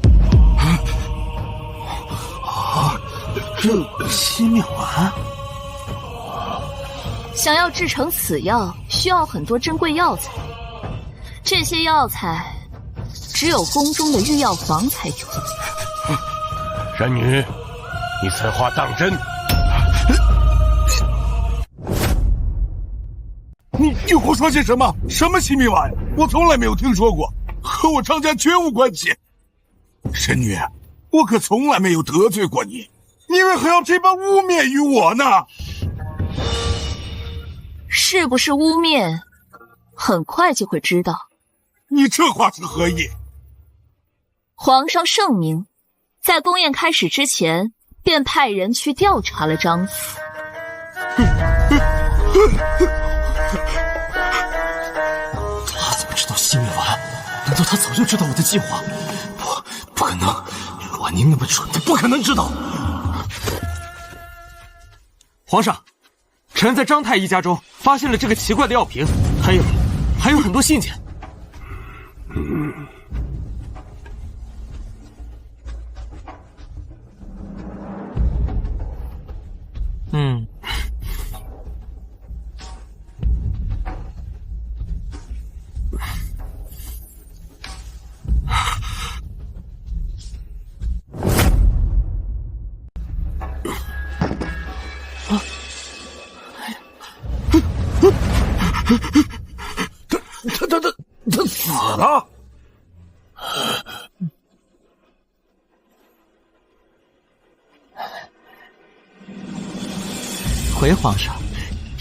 S2: 这惜命丸，
S1: 想要制成此药，需要很多珍贵药材，这些药材只有宫中的御药房才有。
S9: 神女，你此话当真？
S5: 你胡说些什么？什么惜命丸？我从来没有听说过，和我张家绝无关系。神女，我可从来没有得罪过你，你为何要这般污蔑于我呢？
S1: 是不是污蔑，很快就会知道。
S9: 你这话是何意？
S1: 皇上圣明，在宫宴开始之前，便派人去调查了张府。
S2: 他怎么知道西灭丸？难道他早就知道我的计划？不可能！陆安宁那么蠢，他不可能知道。
S3: 皇上，臣在张太医家中发现了这个奇怪的药瓶，还有很多信件。
S9: 他死了。
S8: 回皇上，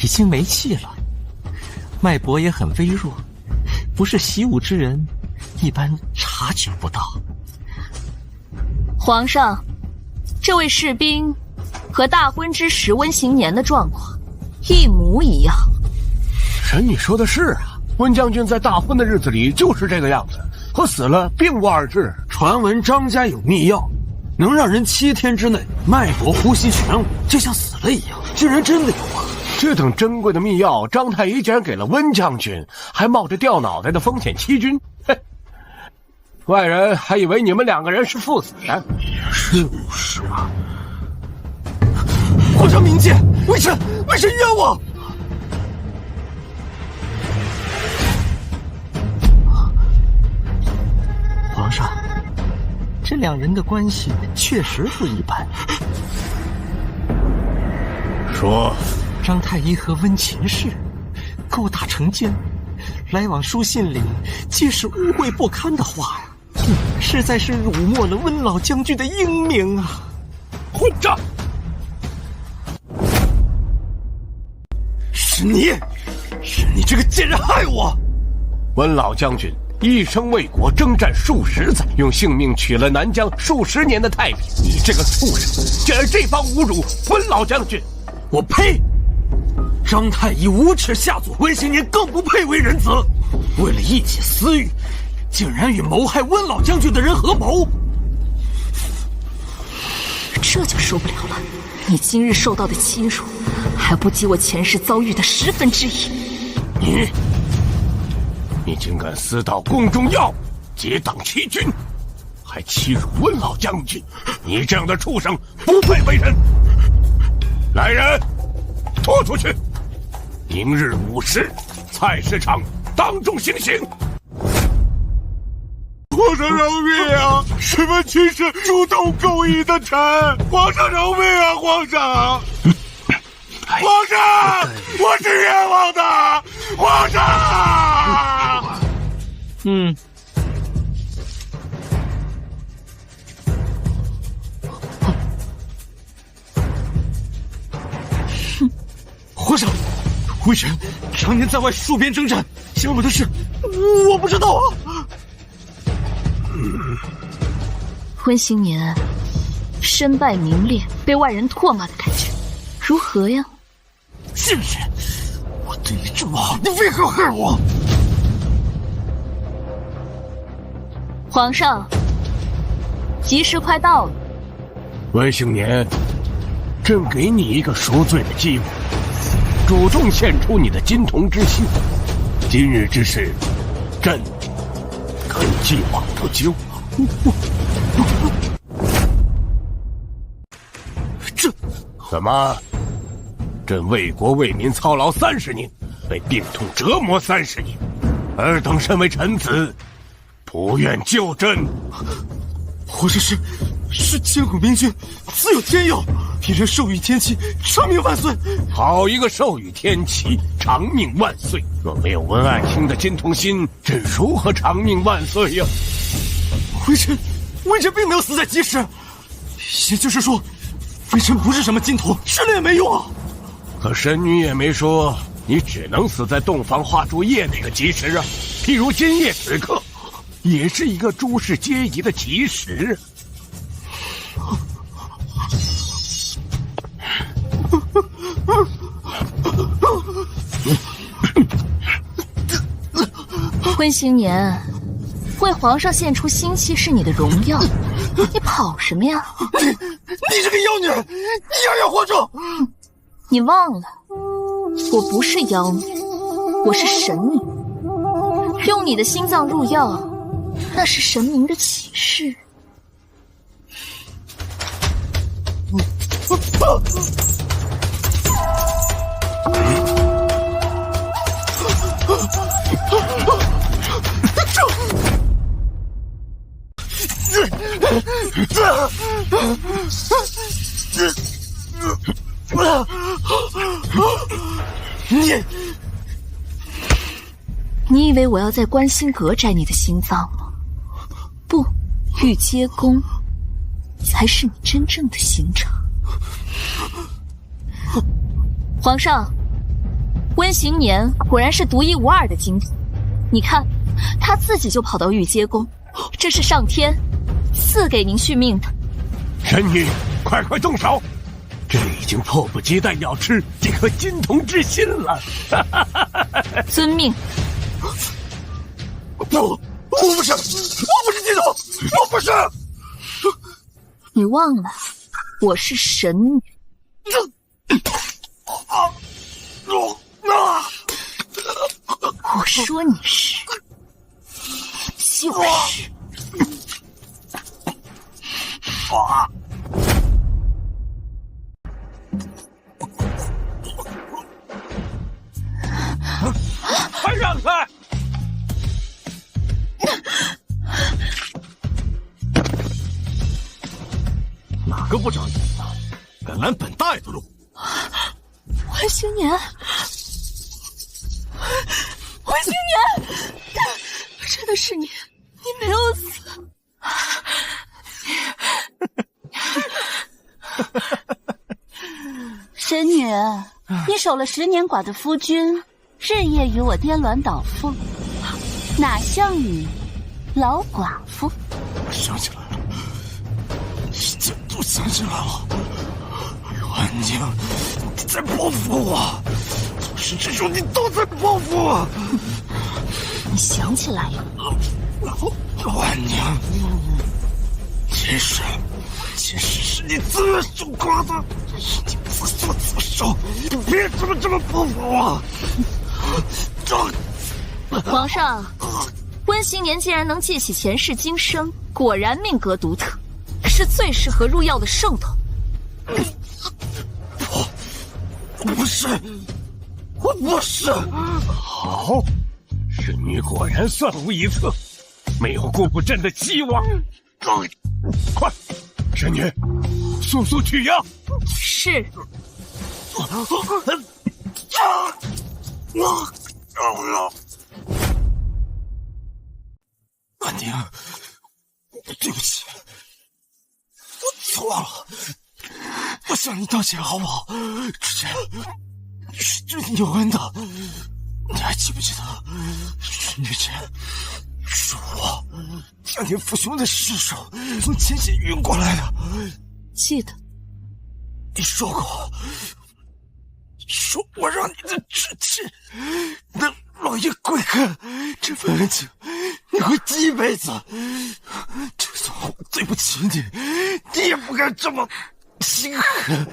S8: 已经没气了，脉搏也很微弱，不是习武之人一般察觉不到。
S1: 皇上，这位士兵和大婚之时温行年的状况一模一样。
S9: 神女说的是啊，温将军在大婚的日子里就是这个样子，和死了并无二致。
S3: 传闻张家有秘药，能让人7天之内脉搏呼吸全无，就像死了一样，居然真的有啊！
S9: 这等珍贵的秘药，张太医竟然给了温将军，还冒着掉脑袋的风险欺君。嘿，外人还以为你们2个人是父子呢。
S2: 是不是啊？
S3: 皇上明鉴，微臣冤枉！
S8: 皇上，这2人的关系确实不一般。
S9: 说，
S8: 张太医和温秦氏勾搭成奸，来往书信里皆是污秽不堪的话呀，实在是辱没了温老将军的英名啊！
S9: 混账！
S2: 是你这个贱人害我！
S9: 温老将军一生为国征战数十载，用性命取了南疆数十年的太平，你这个畜生，竟然这般侮辱温老将军！
S3: 我呸！张太医无耻下作，温行年更不配为人子。为了一己私欲，竟然与谋害温老将军的人合谋。
S1: 这就受不了了！你今日受到的欺辱，还不及我前世遭遇的1/10。
S9: 你竟敢私盗宫中药，结党欺君，还欺辱温老将军！你这样的畜生不配为人！来人，拖出去！明日午时，菜市场当众行刑。皇上饶命啊！是温秦氏主动勾引的臣，皇上饶命啊！皇上，皇上，我是冤枉的，皇上。
S3: 皇上，微臣常年在外戍边征战，相鲁的事我不知道啊。
S1: 温行年身败名裂，被外人唾骂的感觉如何呀？
S3: 是不是？我对你这么好，你为何害我？
S1: 皇上，吉时快到了。
S9: 温行年，朕给你一个赎罪的机会，主动献出你的金童之心。今日之事，朕可以既往不咎。
S3: 这
S9: 怎么？朕为国为民操劳30年，被病痛折磨30年，尔等身为臣子，不愿救朕。
S3: 或者是千古明君，自有天佑，别人寿与天齐，长命万岁。
S9: 好一个寿与天齐，长命万岁！若没有温爱卿的金童心，朕如何长命万岁呀？
S3: 微臣并没有死在吉时，也就是说，微臣不是什么金童，吃了也没用啊。
S9: 可神女也没说你只能死在洞房花烛夜那个吉时啊！譬如今夜此刻，也是一个诸事皆宜的吉时。
S1: 婚行年，为皇上献出新妻是你的荣耀，你跑什么呀？
S2: 你这个妖女，你养养活着！
S1: 你忘了，我不是妖女，我是神女。用你的心脏入药，那是神明的启示。你以为我要在观星阁摘你的心脏吗？不，玉阶宫才是你真正的刑场。皇上，温行年果然是独一无二的精品。你看，他自己就跑到玉阶宫，这是上天赐给您续命的。
S9: 神女，快快动手！朕已经迫不及待要吃这颗金童之心了。
S1: 遵命。
S2: 不，我不是金童，我不是。
S1: 你忘了，我是神女。我说你是，就是。
S9: 快让开！
S2: 哪个不长眼的，敢拦本大爷的路？
S1: 温行年，温行年，真的是你，你没有死。
S4: 神女，你守了10年寡的夫君，日夜与我颠鸾倒凤，哪像你老寡妇？
S2: 我想起来了，一切都想起来了。安宁，你在报复我！从始至终你都在报复我！
S1: 你想起来了？
S2: 安宁，其实是你自愿受瓜的，是你自作自受，你凭什么这么报复我？
S1: 皇上，温行年既然能记起前世今生，果然命格独特，是最适合入药的圣童。
S2: 我不是。
S9: 好，神女果然算无一策，没有辜负朕的期望。快，神女，速速取药。
S1: 是。
S2: 安宁，对不起，我错了，我向你道歉好不好？之前是对你有恩的，你还记不记得3年前是我将你父兄的尸首从前线运过来的？
S1: 记得。
S2: 你说过，说我让你的至亲能落叶归根，这份恩情你会记一辈子。就算我对不起你，你也不该这么心狠。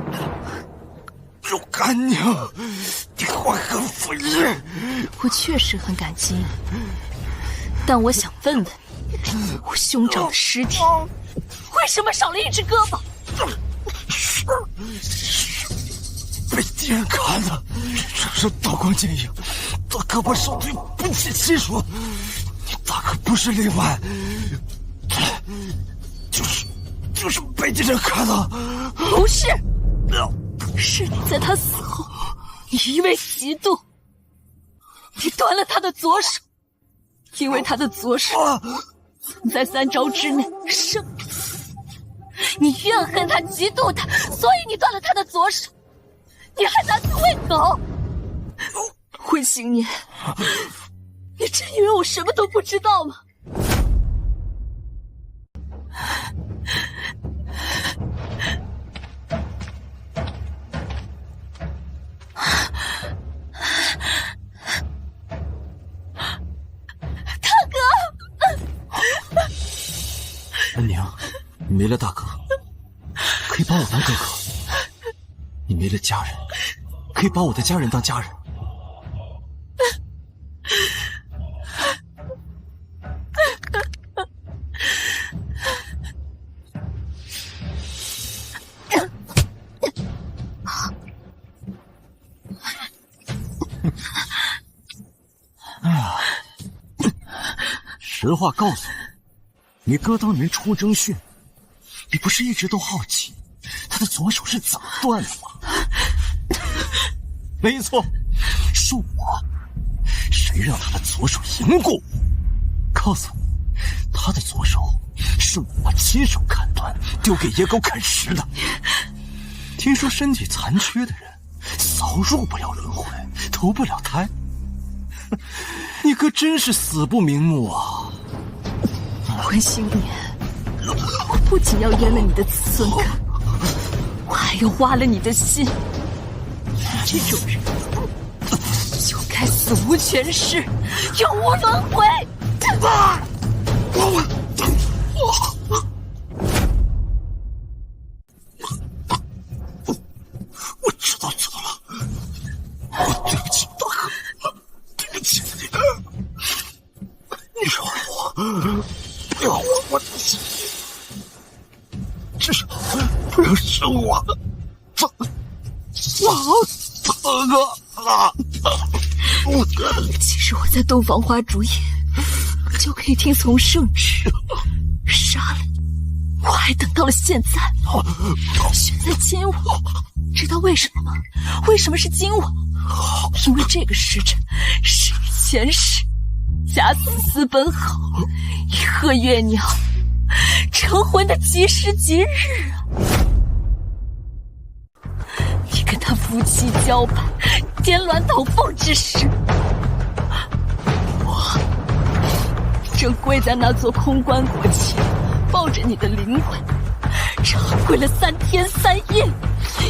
S2: 陆安宁，你怀恨妇义。
S1: 我确实很感激你，但我想问问你，我兄长的尸体为什么少了一只胳膊？
S2: 被敌人砍了，身上刀光剑影，他胳膊手腿不计其数。你大可不是例外，就是被敌人砍了。
S1: 不是，是你在他死后，你因为嫉妒，你断了他的左手，因为他的左手曾在3招之内胜利。你怨恨他，嫉妒他，所以你断了他的左手。你还拿他喂狗，惠行年，你真以为我什么都不知道吗？大哥，
S2: 安宁，你没了大哥，可以把我当哥哥；你没了家人，可以把我的家人当家人。实话告诉你，你哥当年出征训，你不是一直都好奇他的左手是怎么断的吗？没错，是我。谁让他的左手赢过我？告诉你，他的左手是我亲手砍断，丢给野狗啃食的。听说身体残缺的人早入不了轮回，投不了胎。你哥真是死不瞑目啊！
S1: 惠行年，我不仅要阉了你的子孙感，我还要挖了你的心。这种人就该死无全尸，永无轮回。
S9: 我知道错了，我对不起大哥，对不起你。你饶了我，不要忘我的心，至少不要生我。大哥，
S1: 其实我在洞房花烛夜就可以听从圣旨杀了你，我还等到了现在，选在今晚。知道为什么吗？为什么是今晚？因为这个时辰是你前世假死私奔后与贺月娘成婚的吉时吉日啊！你跟他夫妻交拜、颠鸾斗凤之时，我正跪在那座空棺椁前，抱着你的灵魂，长跪了3天3夜，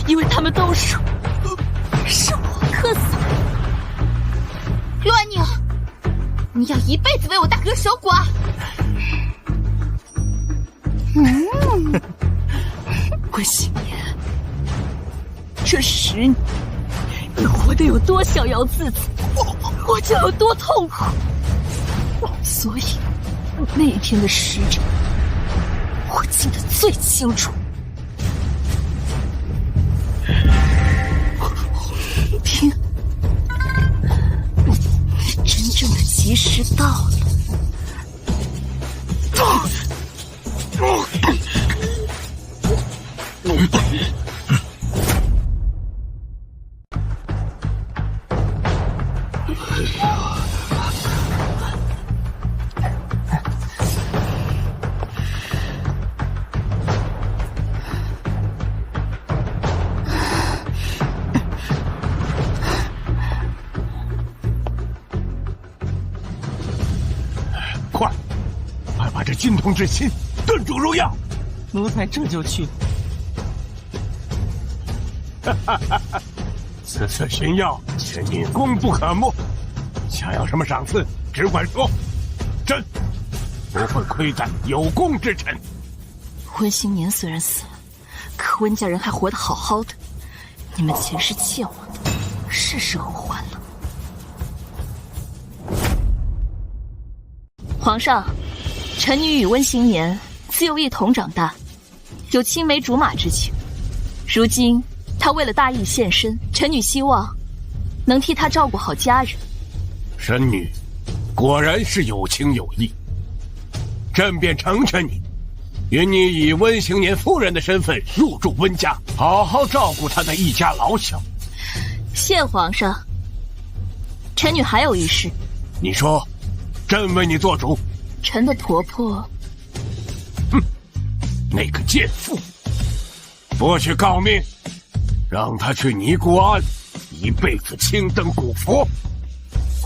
S1: 因为他们都说是我克死的。
S6: 陆安宁，你要一辈子为我大哥守寡。
S1: 惠行年，这10年你活得有多逍遥自在，我就有多痛苦。所以那一天的时辰，我记得最清楚。听，真正的吉时到了。
S9: 快把这金童之心炖煮入药。
S3: 奴才这就去。
S9: 此次寻药，臣女功不可没。想要什么赏赐，只管说，朕不会亏待有功之臣。
S1: 温行年虽然死了，可温家人还活得好好的。你们前世欠我的，是时候还了。皇上，臣女与温行年自幼一同长大，有青梅竹马之情。如今他为了大义献身，臣女希望能替他照顾好家人。
S9: 神女果然是有情有义，朕便成全你，允你以温行年夫人的身份入住温家，好好照顾他的一家老小。
S1: 谢皇上。臣女还有一事。
S9: 你说，朕为你做主。
S1: 臣的婆婆，
S9: 那个贱妇，不去告命，让她去尼姑庵一辈子青灯古佛，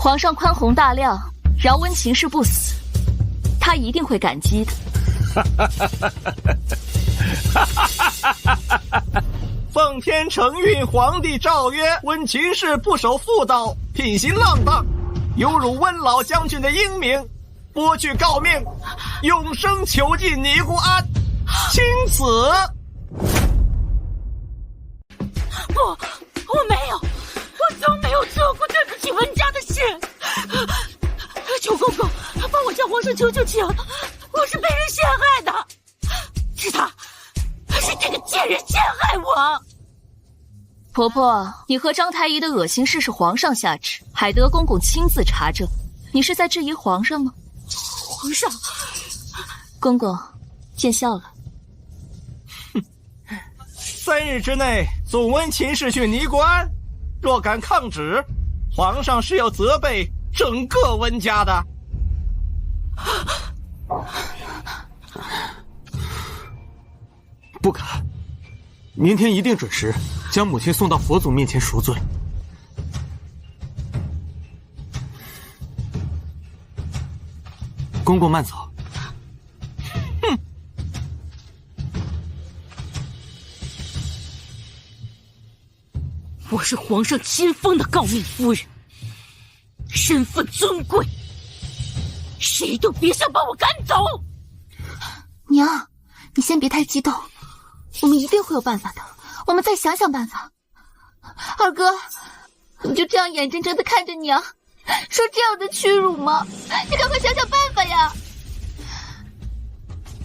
S1: 皇上宽宏大量，饶温秦氏不死，他一定会感激的。
S8: 奉天承运皇帝诏曰：温秦氏不守妇道，品行浪荡，有辱温老将军的英名，拨去诰命，永生囚禁尼姑庵，钦此。
S7: 不，我没有，我从没有做过对不起温家的事。求公公帮我向皇上求求情，我是被人陷害的，是他，是这个贱人陷害我。
S1: 婆婆，你和张太医的恶心事是皇上下旨，海德公公亲自查证，你是在质疑皇上吗？
S7: 皇上，
S1: 公公，见笑了。
S8: 3日之内总温秦氏去尼姑庵，若敢抗旨，皇上是要责备整个温家的。
S3: 不敢，明天一定准时将母亲送到佛祖面前赎罪。公公慢走。
S7: 我是皇上亲封的诰命夫人，身份尊贵，谁都别想把我赶走。
S6: 娘，你先别太激动，我们一定会有办法的。我们再想想办法。二哥，你就这样眼睁睁的看着娘受这样的屈辱吗？你赶快想想办法呀！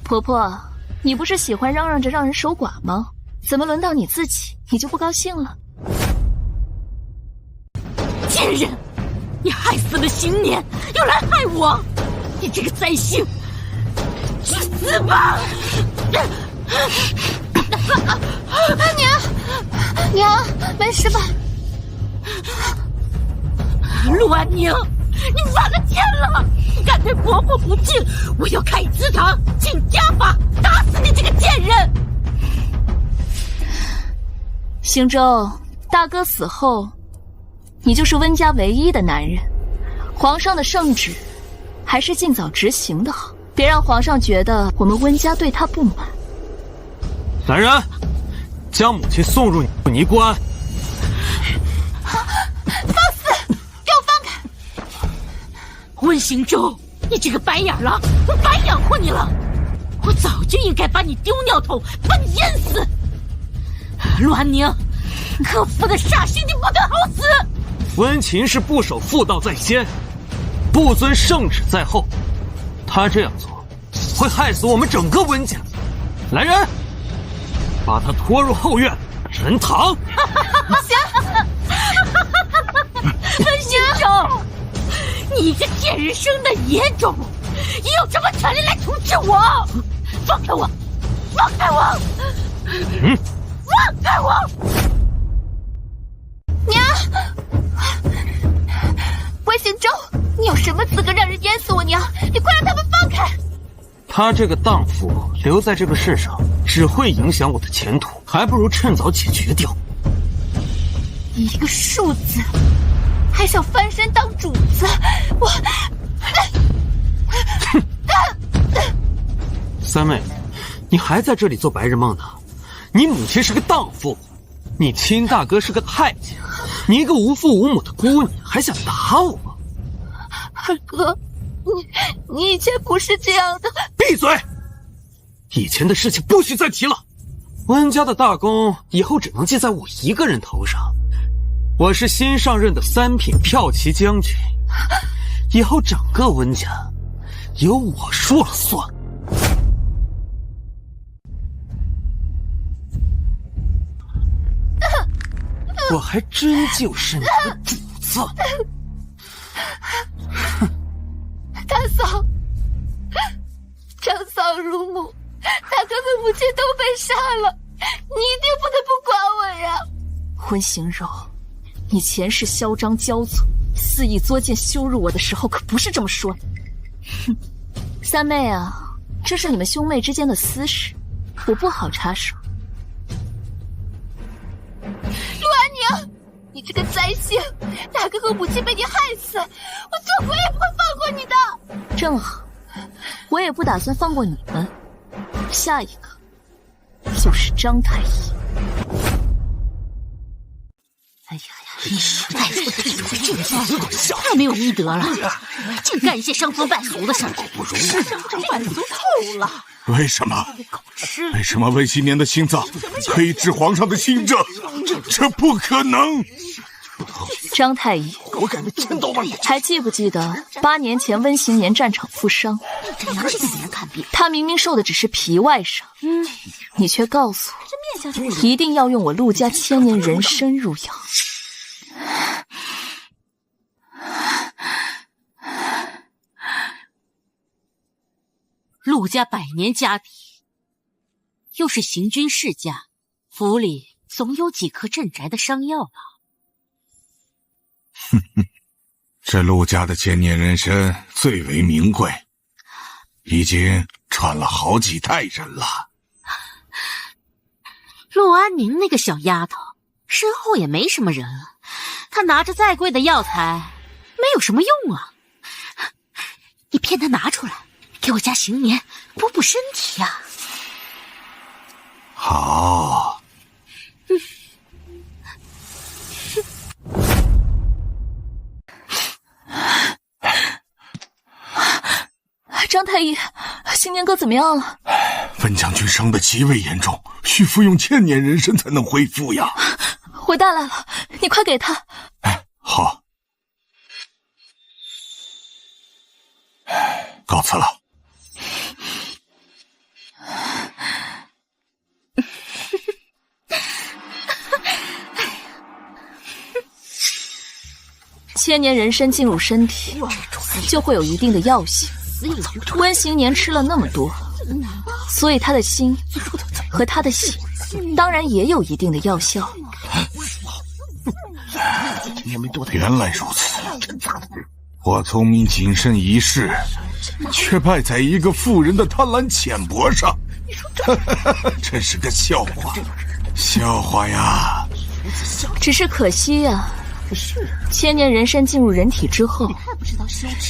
S1: 婆婆，你不是喜欢嚷嚷着让人守寡吗？怎么轮到你自己，你就不高兴了？
S7: 贱人，你害死了新年，又来害我！你这个灾星，去死吧！
S6: 娘，没事吧？
S7: 陆安宁，你犯了贱了！敢对婆婆不敬，我要开祠堂，请家法，打死你这个贱人！
S1: 星州，大哥死后。 你就是温家唯一的男人，皇上的圣旨还是尽早执行的好，别让皇上觉得我们温家对他不满。
S3: 来人，将母亲送入尼姑庵。
S6: 放肆！给我放开！
S7: 温行舟，你这个白眼狼，我白养活你了，我早就应该把你丢尿桶，把你淹死。陆安宁，可恶的煞星，你不得好死！
S3: 温秦氏不守妇道在先，不遵圣旨在后，他这样做会害死我们整个温家。来人，把他拖入后院沉塘。
S7: 温行舟，你个贱人生的野种，你有什么权利来处置我？放开我！放开我！放开我！
S6: 娘！ 温行舟，你有什么资格让人淹死我娘？你快让他们放开！
S3: 他这个荡妇留在这个世上，只会影响我的前途，还不如趁早解决掉。
S6: 你一个庶子，还想翻身当主子？我……
S3: 三妹，你还在这里做白日梦呢？你母亲是个荡妇，你亲大哥是个太监。 你一个无父无母的姑娘，还想打我？
S6: 二哥，你以前不是这样的。
S3: 闭嘴！以前的事情不许再提了。温家的大功以后只能记在我一个人头上。我是新上任的3品骠骑将军，以后整个温家由我说了算。我还真就是你的主子。
S6: 大嫂，长嫂如母，大哥和母亲都被杀了，你一定不能不管我呀！
S1: 温行柔，你前世嚣张骄纵，肆意作践羞辱我的时候，可不是这么说的。哼，三妹啊，这是你们兄妹之间的私事，我不好插手。
S6: 陆安宁，你这个灾星，大哥和母亲被你害死，我做鬼也不会放过你的。
S1: 正好，我也不打算放过你们。下一个就是张太医。
S7: 哎呀呀，你实在是退出这个小子，太没有医德了，竟干一些伤风败俗的事儿，伤风败俗透了。
S5: 为什么？为什么温熙年的心脏可以治皇上的心症？这不可能！
S1: 张太医，还记不记得8年前温行年战场负伤？他明明受的只是皮外伤，你却告诉我，一定要用我陆家千年人参入药。
S7: 陆家100年家底，又是行军世家，府里总有几颗镇宅的伤药吧？
S5: 哼哼，这陆家的千年人参最为名贵，已经传了好几代人了。
S7: 陆安宁那个小丫头身后也没什么人啊，她拿着再贵的药材没有什么用啊。你骗她拿出来，给我家行年补补身体呀。
S5: 好。
S1: 张太医，行年哥怎么样了？
S5: 温将军伤得极为严重，需服用千年人参才能恢复呀。
S1: 回大来了，你快给他。
S5: 好。告辞了。
S1: 千年人参进入身体，就会有一定的药性。温行年吃了那么多，所以他的心和他的血当然也有一定的药效。
S5: 原来如此，我聪明谨慎一世，却败在一个妇人的贪婪浅薄上，真是个笑话，笑话呀！
S1: 只是可惜呀，千年人参进入人体之后，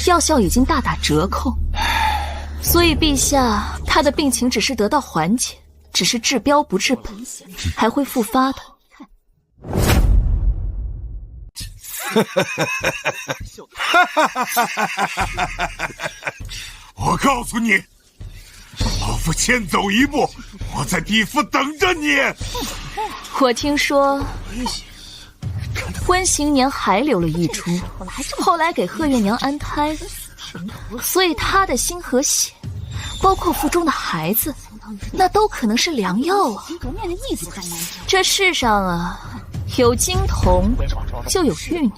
S1: 药效已经大打折扣，所以陛下他的病情只是得到缓解，只是治标不治本，还会复发的。
S5: 我告诉你，老夫先走一步，我在地府等着你。
S1: 我听说温行年还留了一株，后来给贺月娘安胎了，所以他的心和血，包括腹中的孩子，那都可能是良药啊。这世上啊，有金童就有玉女，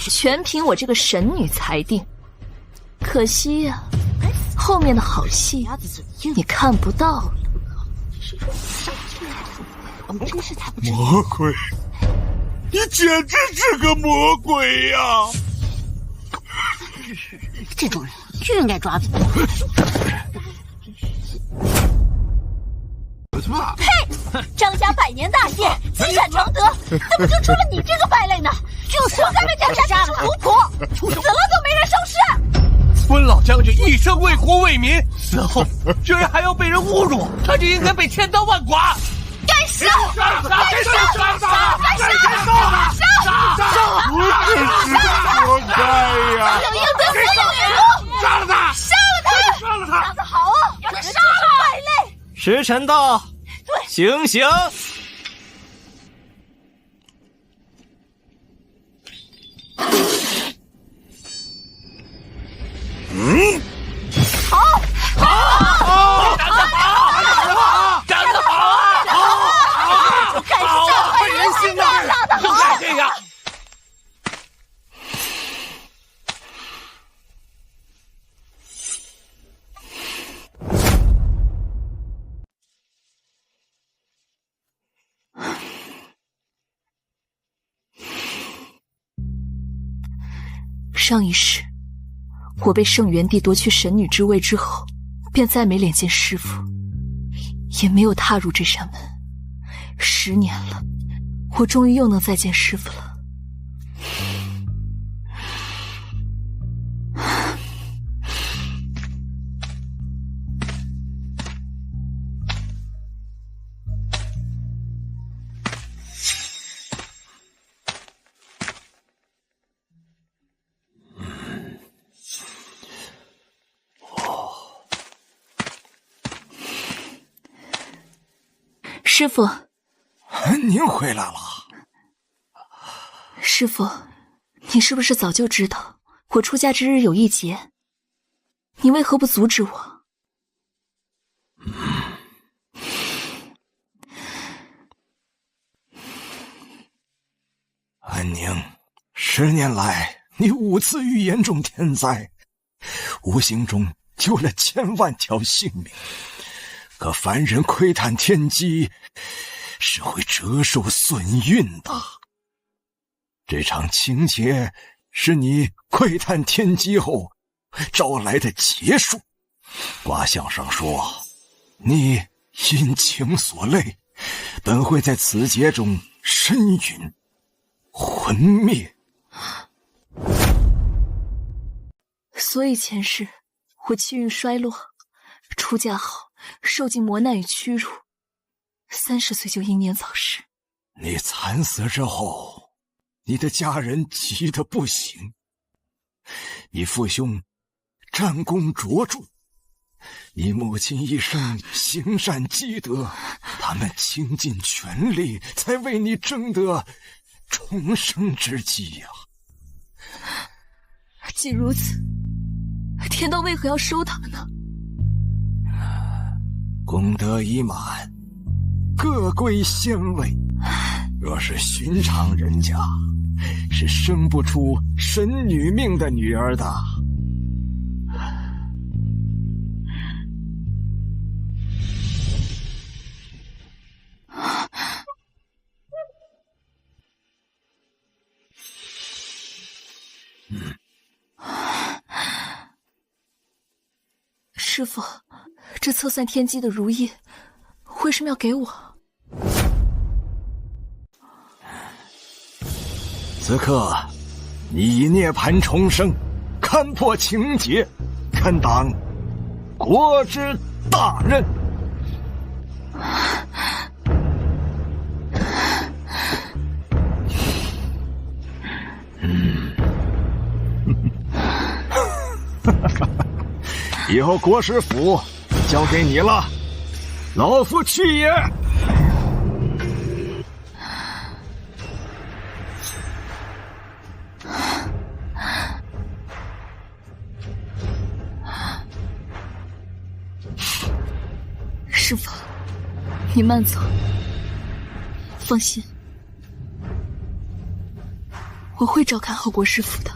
S1: 全凭我这个神女裁定。可惜呀，后面的好戏你看不到了。
S5: 魔鬼，你简直是个魔鬼呀！
S7: 这种人就应该抓住。
S4: 呸！张家100年大业，积善成德，怎么就出了你这个败类呢？就是我该被江山杀成奴仆，死了都没人收拾。
S8: 温老将军一生为国为民，死后居然还要被人侮辱，他就应该被千刀万剐。
S6: 该杀！该杀！该杀！
S5: 我真是活该呀！
S6: 有应得，死有余辜！
S8: 杀了他！
S6: 杀了他！
S8: 杀了他！
S6: 杀得好啊！给他杀了！败类！
S8: 时辰到，行刑！
S6: 好，
S8: 好，干得好，干得好啊！
S6: 就该杀坏人心啊！杀得好，
S8: 就该这样。
S1: 上一世，我被圣元帝夺去神女之位之后，便再没脸见师父，也没有踏入这扇门。10年了，我终于又能再见师父了。师父，
S2: 您回来了。
S1: 师父，你是不是早就知道我出家之日有一劫？你为何不阻止我？
S2: 安宁，10年来你5次预言中天灾，无形中救了千万条性命。可凡人窥探天机，是会折寿损运的。这场情劫是你窥探天机后招来的劫数。卦象上说，你因情所累，本会在此劫中身陨魂灭。
S1: 所以前世我气运衰落，出家后受尽磨难与屈辱，30岁就英年早逝。
S2: 你惨死之后，你的家人急得不行，你父兄战功卓著，你母亲一生行善积德，他们倾尽全力才为你争得重生之机呀。
S1: 既如此，天道为何要收他们呢？
S2: 功德已满，各归仙位。若是寻常人家，是生不出神女命的女儿的。
S1: 师父，这测算天机的如意，为什么要给我？
S2: 此刻，你以涅槃重生，勘破情劫，堪当国之大任。以后国师府交给你了，老夫去也。
S1: 师父，你慢走，放心，我会照看好国师府的。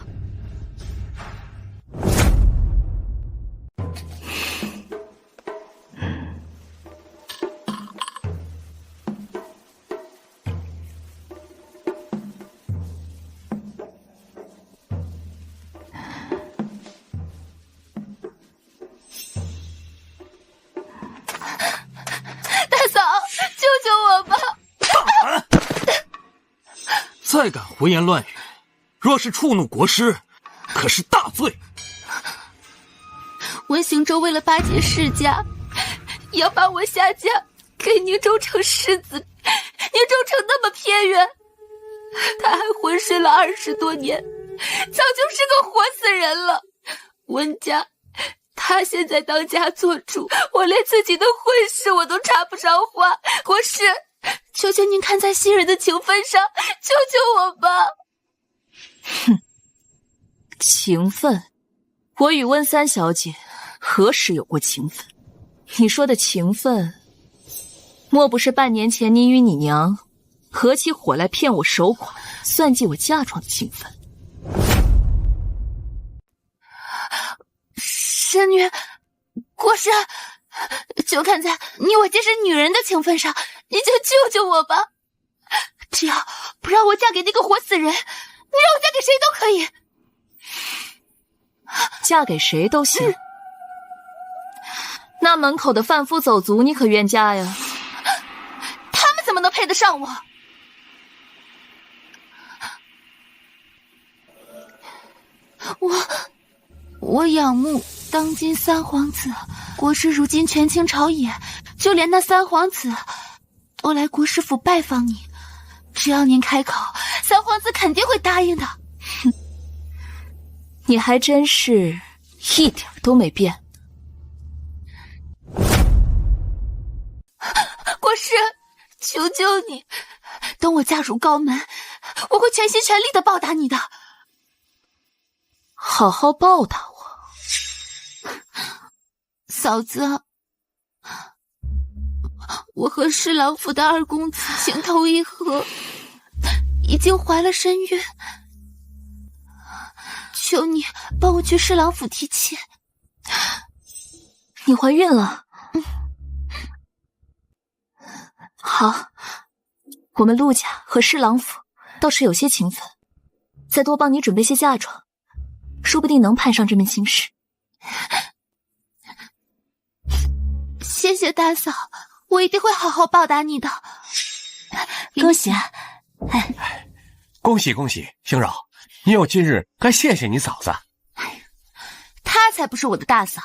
S3: 再敢胡言乱语，若是触怒国师，可是大罪。
S6: 文行州为了巴结世家，要把我下嫁给宁州城世子。宁州城那么偏远，他还昏睡了20多年，早就是个活死人了。温家，他现在当家做主，我连自己的婚事我都插不上话。国师，求求您看在新人的情分上，救救我吧！
S1: 哼，情分？我与温三小姐何时有过情分？你说的情分，莫不是半年前你与你娘合起伙来骗我首款，算计我嫁妆的情分？
S6: 神女，国师，就看在你我皆是女人的情分上，你就救救我吧！只要不让我嫁给那个活死人，你让我嫁给谁都可以。
S1: 嫁给谁都行。那门口的贩夫走卒，你可愿嫁呀？
S6: 他们怎么能配得上我？我仰慕当今三皇子，国师如今权倾朝野，就连那三皇子都来国师府拜访你。只要您开口，三皇子肯定会答应的。
S1: 哼，你还真是一点都没变。
S6: 国师，求求你，等我嫁入高门，我会全心全力的报答你的。
S1: 好好报答我。
S6: 嫂子，我和侍郎府的二公子情投意合，已经怀了身孕，求你帮我去侍郎府提亲。
S1: 你怀孕了？好，我们陆家和侍郎府倒是有些情分，再多帮你准备些嫁妆，说不定能攀上这门亲事。
S6: 谢谢大嫂，我一定会好好报答你的。
S4: 恭喜啊！
S9: 恭喜恭喜，星柔，你有今日该谢谢你嫂子。
S6: 她才不是我的大嫂，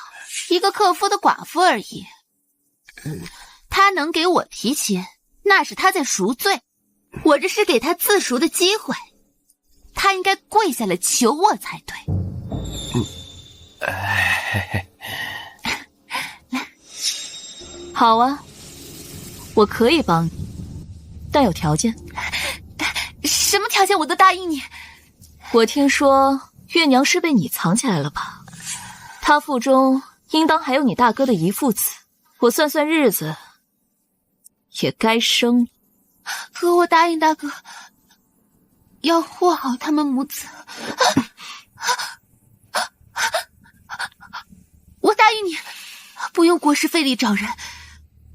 S6: 一个克夫的寡妇而已。她能给我提亲，那是她在赎罪，我这是给她自赎的机会。她应该跪下来求我才对。
S1: 好啊，我可以帮你，但有条件。
S6: 什么条件我都答应你。
S1: 我听说月娘是被你藏起来了吧？她腹中应当还有你大哥的遗腹子，我算算日子，也该生。
S6: 可我答应大哥，要护好他们母子。我答应你，不用国师费力找人，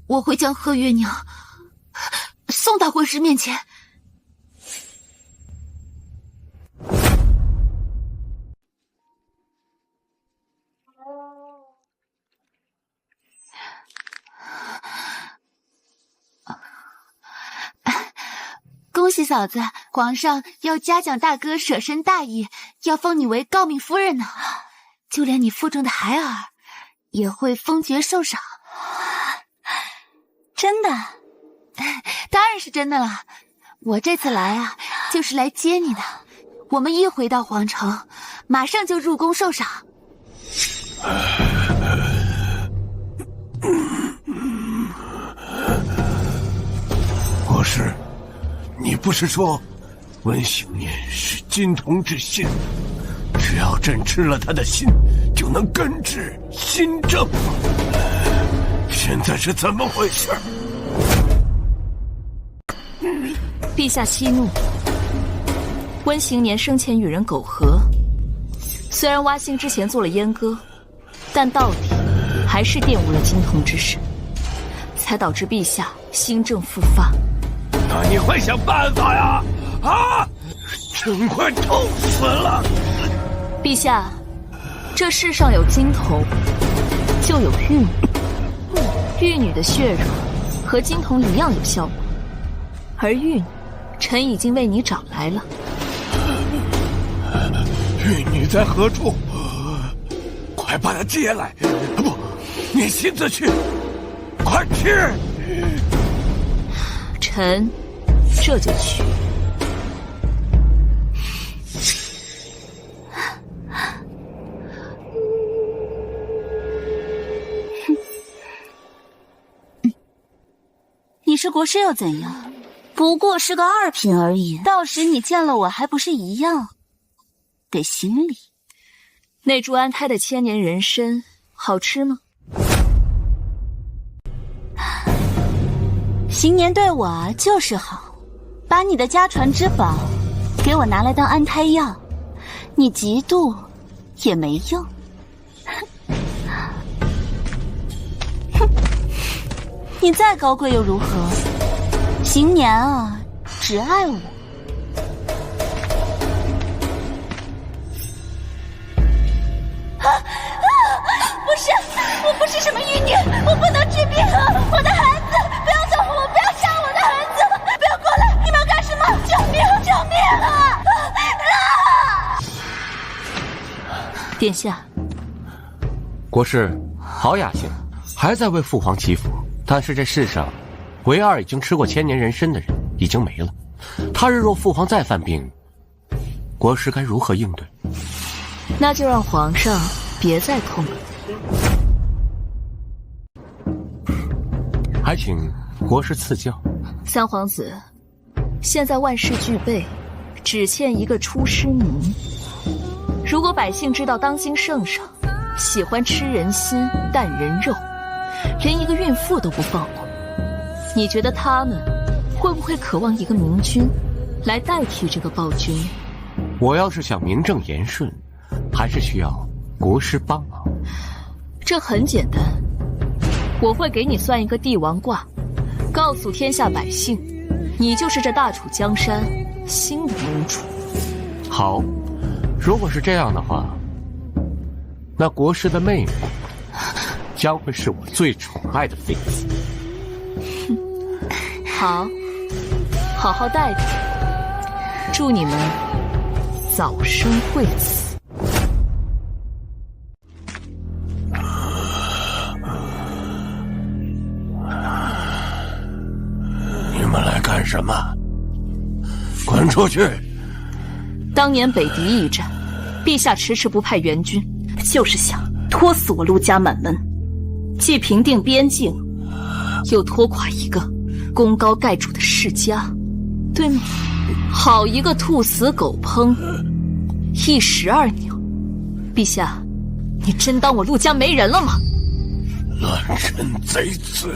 S6: 我会将贺月娘送到国师面前。恭喜嫂子，皇上要嘉奖大哥舍身大义，要封你为诰命夫人呢。就连你腹中的孩儿也会封爵受赏。
S4: 真的？
S6: 当然是真的了。我这次来啊，就是来接你的。我们一回到皇城，马上就入宫受赏。
S9: 国师，你不是说温行念是金童之心，只要朕吃了他的心，就能根治心症？现在是怎么回事？
S1: 陛下息怒，温行年生前与人苟合，虽然挖心之前做了阉割，但到底还是玷污了金童之身，才导致陛下心症复发。
S9: 那你快想办法呀！啊，朕快痛死了！
S1: 陛下，这世上有金童，就有玉女。玉女的血肉和金童一样有效果，而玉女，臣已经为你找来了。
S9: 玉女在何处？快把她接来！不，你亲自去，快去！
S1: 臣这就去。
S4: 你是国师又怎样？不过是个二品而已，到时你见了我还不是一样得行礼。
S1: 那株安胎的千年人参好吃吗？
S4: 行年对我就是好，把你的家传之宝给我拿来当安胎药，你嫉妒也没用。哼，你再高贵又如何？行年啊，只爱我。不是，我不是什么玉女，我不能治病啊！我的孩子，不要动我，不要杀我的孩子，不要过来！你们要干什么？救命！救命啊！
S1: 殿下，
S3: 国师好雅兴，还在为父皇祈福。但是这世上，唯二已经吃过千年人参的人已经没了。他日若父皇再犯病，国师该如何应对？
S1: 那就让皇上别再痛了。
S3: 还请国师赐教。
S1: 三皇子，现在万事俱备，只欠一个出师名。如果百姓知道当今圣上喜欢吃人心淡人肉，连一个孕妇都不放过，你觉得他们会不会渴望一个明君来代替这个暴君？
S9: 我要是想名正言顺，还是需要国师帮忙。
S1: 这很简单，我会给你算一个帝王卦，告诉天下百姓，你就是这大楚江山新的盟主。
S9: 好，如果是这样的话，那国师的妹妹将会是我最宠爱的妃子。
S1: 好，好好待着，祝你们早生贵子。
S9: 你们来干什么？滚出去！
S1: 当年北狄一战，陛下迟迟不派援军，就是想拖死我陆家满门，既平定边境，又拖垮一个功高盖主的世家，对吗？好一个兔死狗烹，一石二鸟！陛下，你真当我陆家没人了吗？
S9: 乱臣贼子，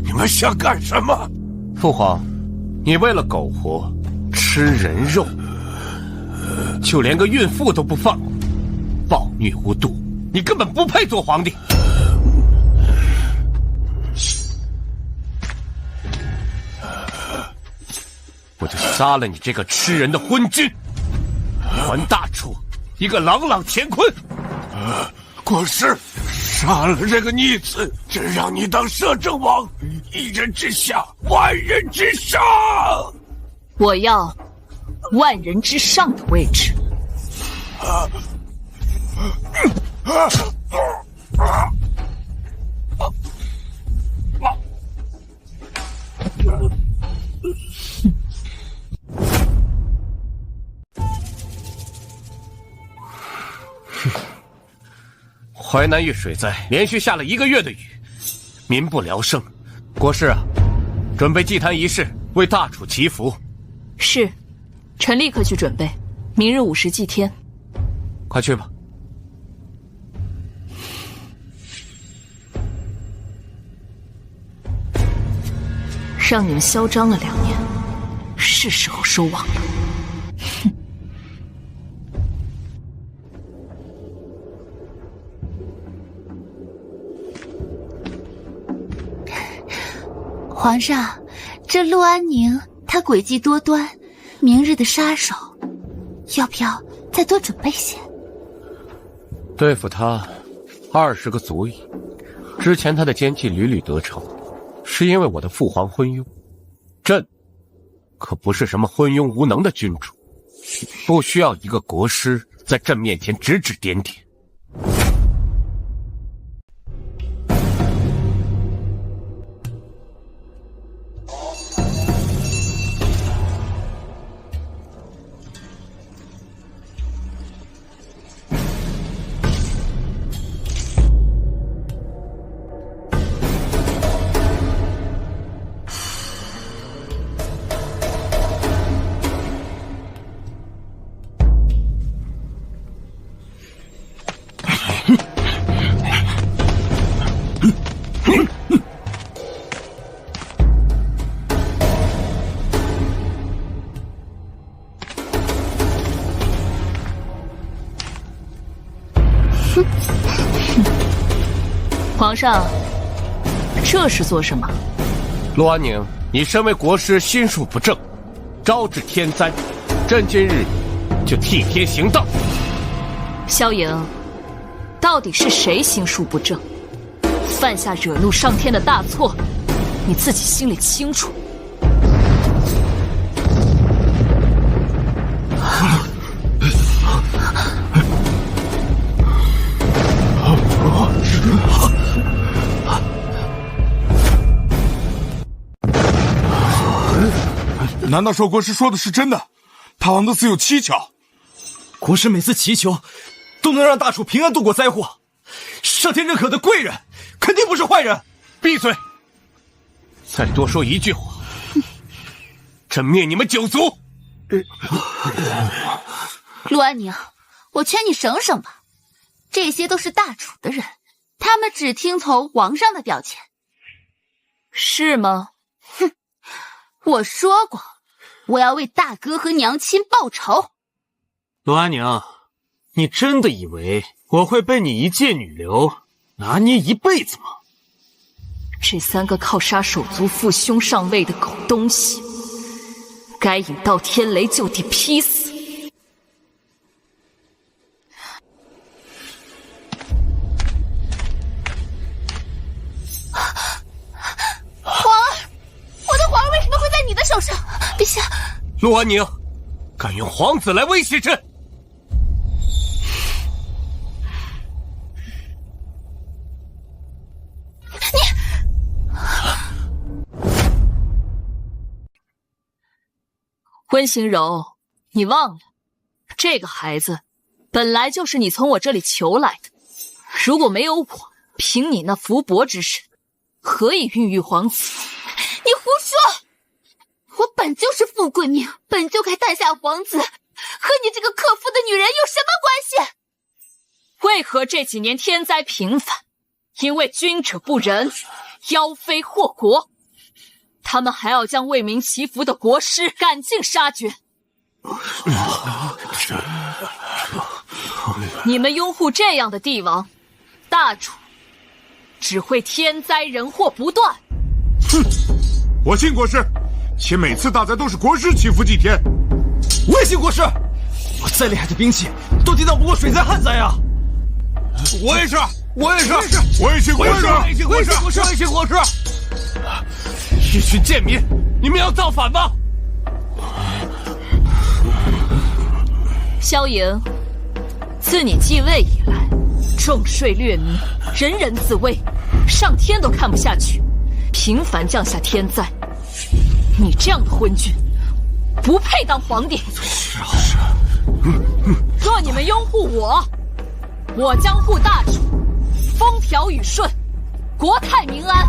S9: 你们想干什么？父皇，你为了苟活吃人肉，就连个孕妇都不放过，暴虐无度，你根本不配做皇帝。我就杀了你这个吃人的昏君，还大楚一个朗朗乾坤。国师，杀了这个逆子，真让你当摄政王，一人之下，万人之上。
S1: 我要万人之上的位置。
S9: 淮南遇水灾，连续下了1个月的雨，民不聊生。国师啊，准备祭坛仪式，为大楚祈福。
S1: 是，臣立刻去准备，明日午时祭天。
S9: 快去吧。
S1: 让你们嚣张了2年，是时候收网了。哼！
S6: 皇上，这陆安宁他诡计多端，明日的杀手，要不要再多准备些？
S9: 对付他，20个足矣。之前他的奸计屡屡得逞，是因为我的父皇昏庸。朕可不是什么昏庸无能的君主，不需要一个国师在朕面前指指点点。
S1: 皇上，这是做什么？
S9: 陆安宁，你身为国师，心术不正，招致天灾，朕今日就替天行道。
S1: 萧莹，到底是谁心术不正，犯下惹怒上天的大错？你自己心里清楚。
S5: 难道说国师说的是真的？大王的自有蹊跷。
S3: 国师每次祈求，都能让大楚平安度过灾祸。上天认可的贵人，肯定不是坏人。
S9: 闭嘴！再多说一句话，朕灭你们9族！
S6: 陆安宁，我劝你省省吧，这些都是大楚的人，他们只听从皇上的调遣。
S1: 是吗？
S6: 哼，我说过，我要为大哥和娘亲报仇。
S3: 陆安宁，你真的以为我会被你一介女流拿捏一辈子吗？
S1: 这3个靠杀手族父兄上位的狗东西，该引到天雷就地劈死！
S6: 皇儿，我的皇儿为什么会在你的手上？陛下，
S9: 陆安宁，敢用皇子来威胁朕！
S1: 温行柔，你忘了，这个孩子本来就是你从我这里求来的。如果没有我，凭你那伏伯之身，何以孕育皇子？
S6: 你胡说！我本就是富贵命，本就该诞下皇子，和你这个克夫的女人有什么关系？
S1: 为何这几年天灾频繁？因为君者不仁，妖妃祸国。他们还要将为民祈福的国师赶尽杀绝。你们拥护这样的帝王，大楚只会天灾人祸不断。
S5: 哼，我信国师，且每次大灾都是国师祈福祭天。
S3: 我也信国师，我再厉害的兵器都抵挡不过水灾旱灾啊！
S5: 我也是，我也是，我也信国师，
S9: 我也信国师，我也信国师。一群贱民，你们要造反吗？
S1: 萧莹，自你继位以来，重税掠民，人人自危，上天都看不下去，频繁降下天灾。你这样的昏君，不配当皇帝。
S9: 是啊，
S1: 若你们拥护我，我将护大楚，风调雨顺，国泰民安。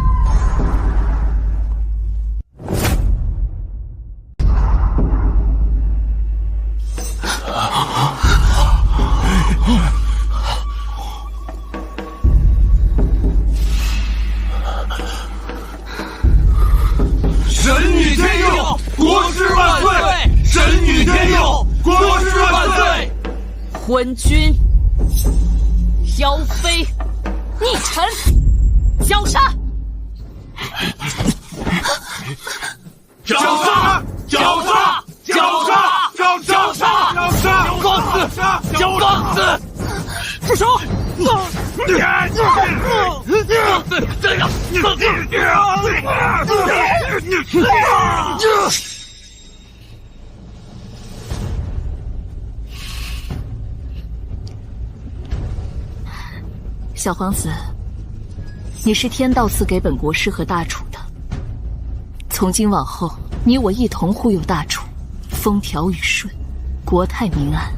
S5: 神女天佑，国师万岁！神女天佑，国师万岁！
S1: 昏君、妖妃、逆臣，绞杀！
S5: 绞杀！绞杀！绞杀！绞杀！绞杀！
S9: 放肆！放肆！
S3: 住手！
S1: 小皇子，你是天道赐给本国师和大楚的。从今往后，你我一同护佑大楚，风调雨顺，国泰民安。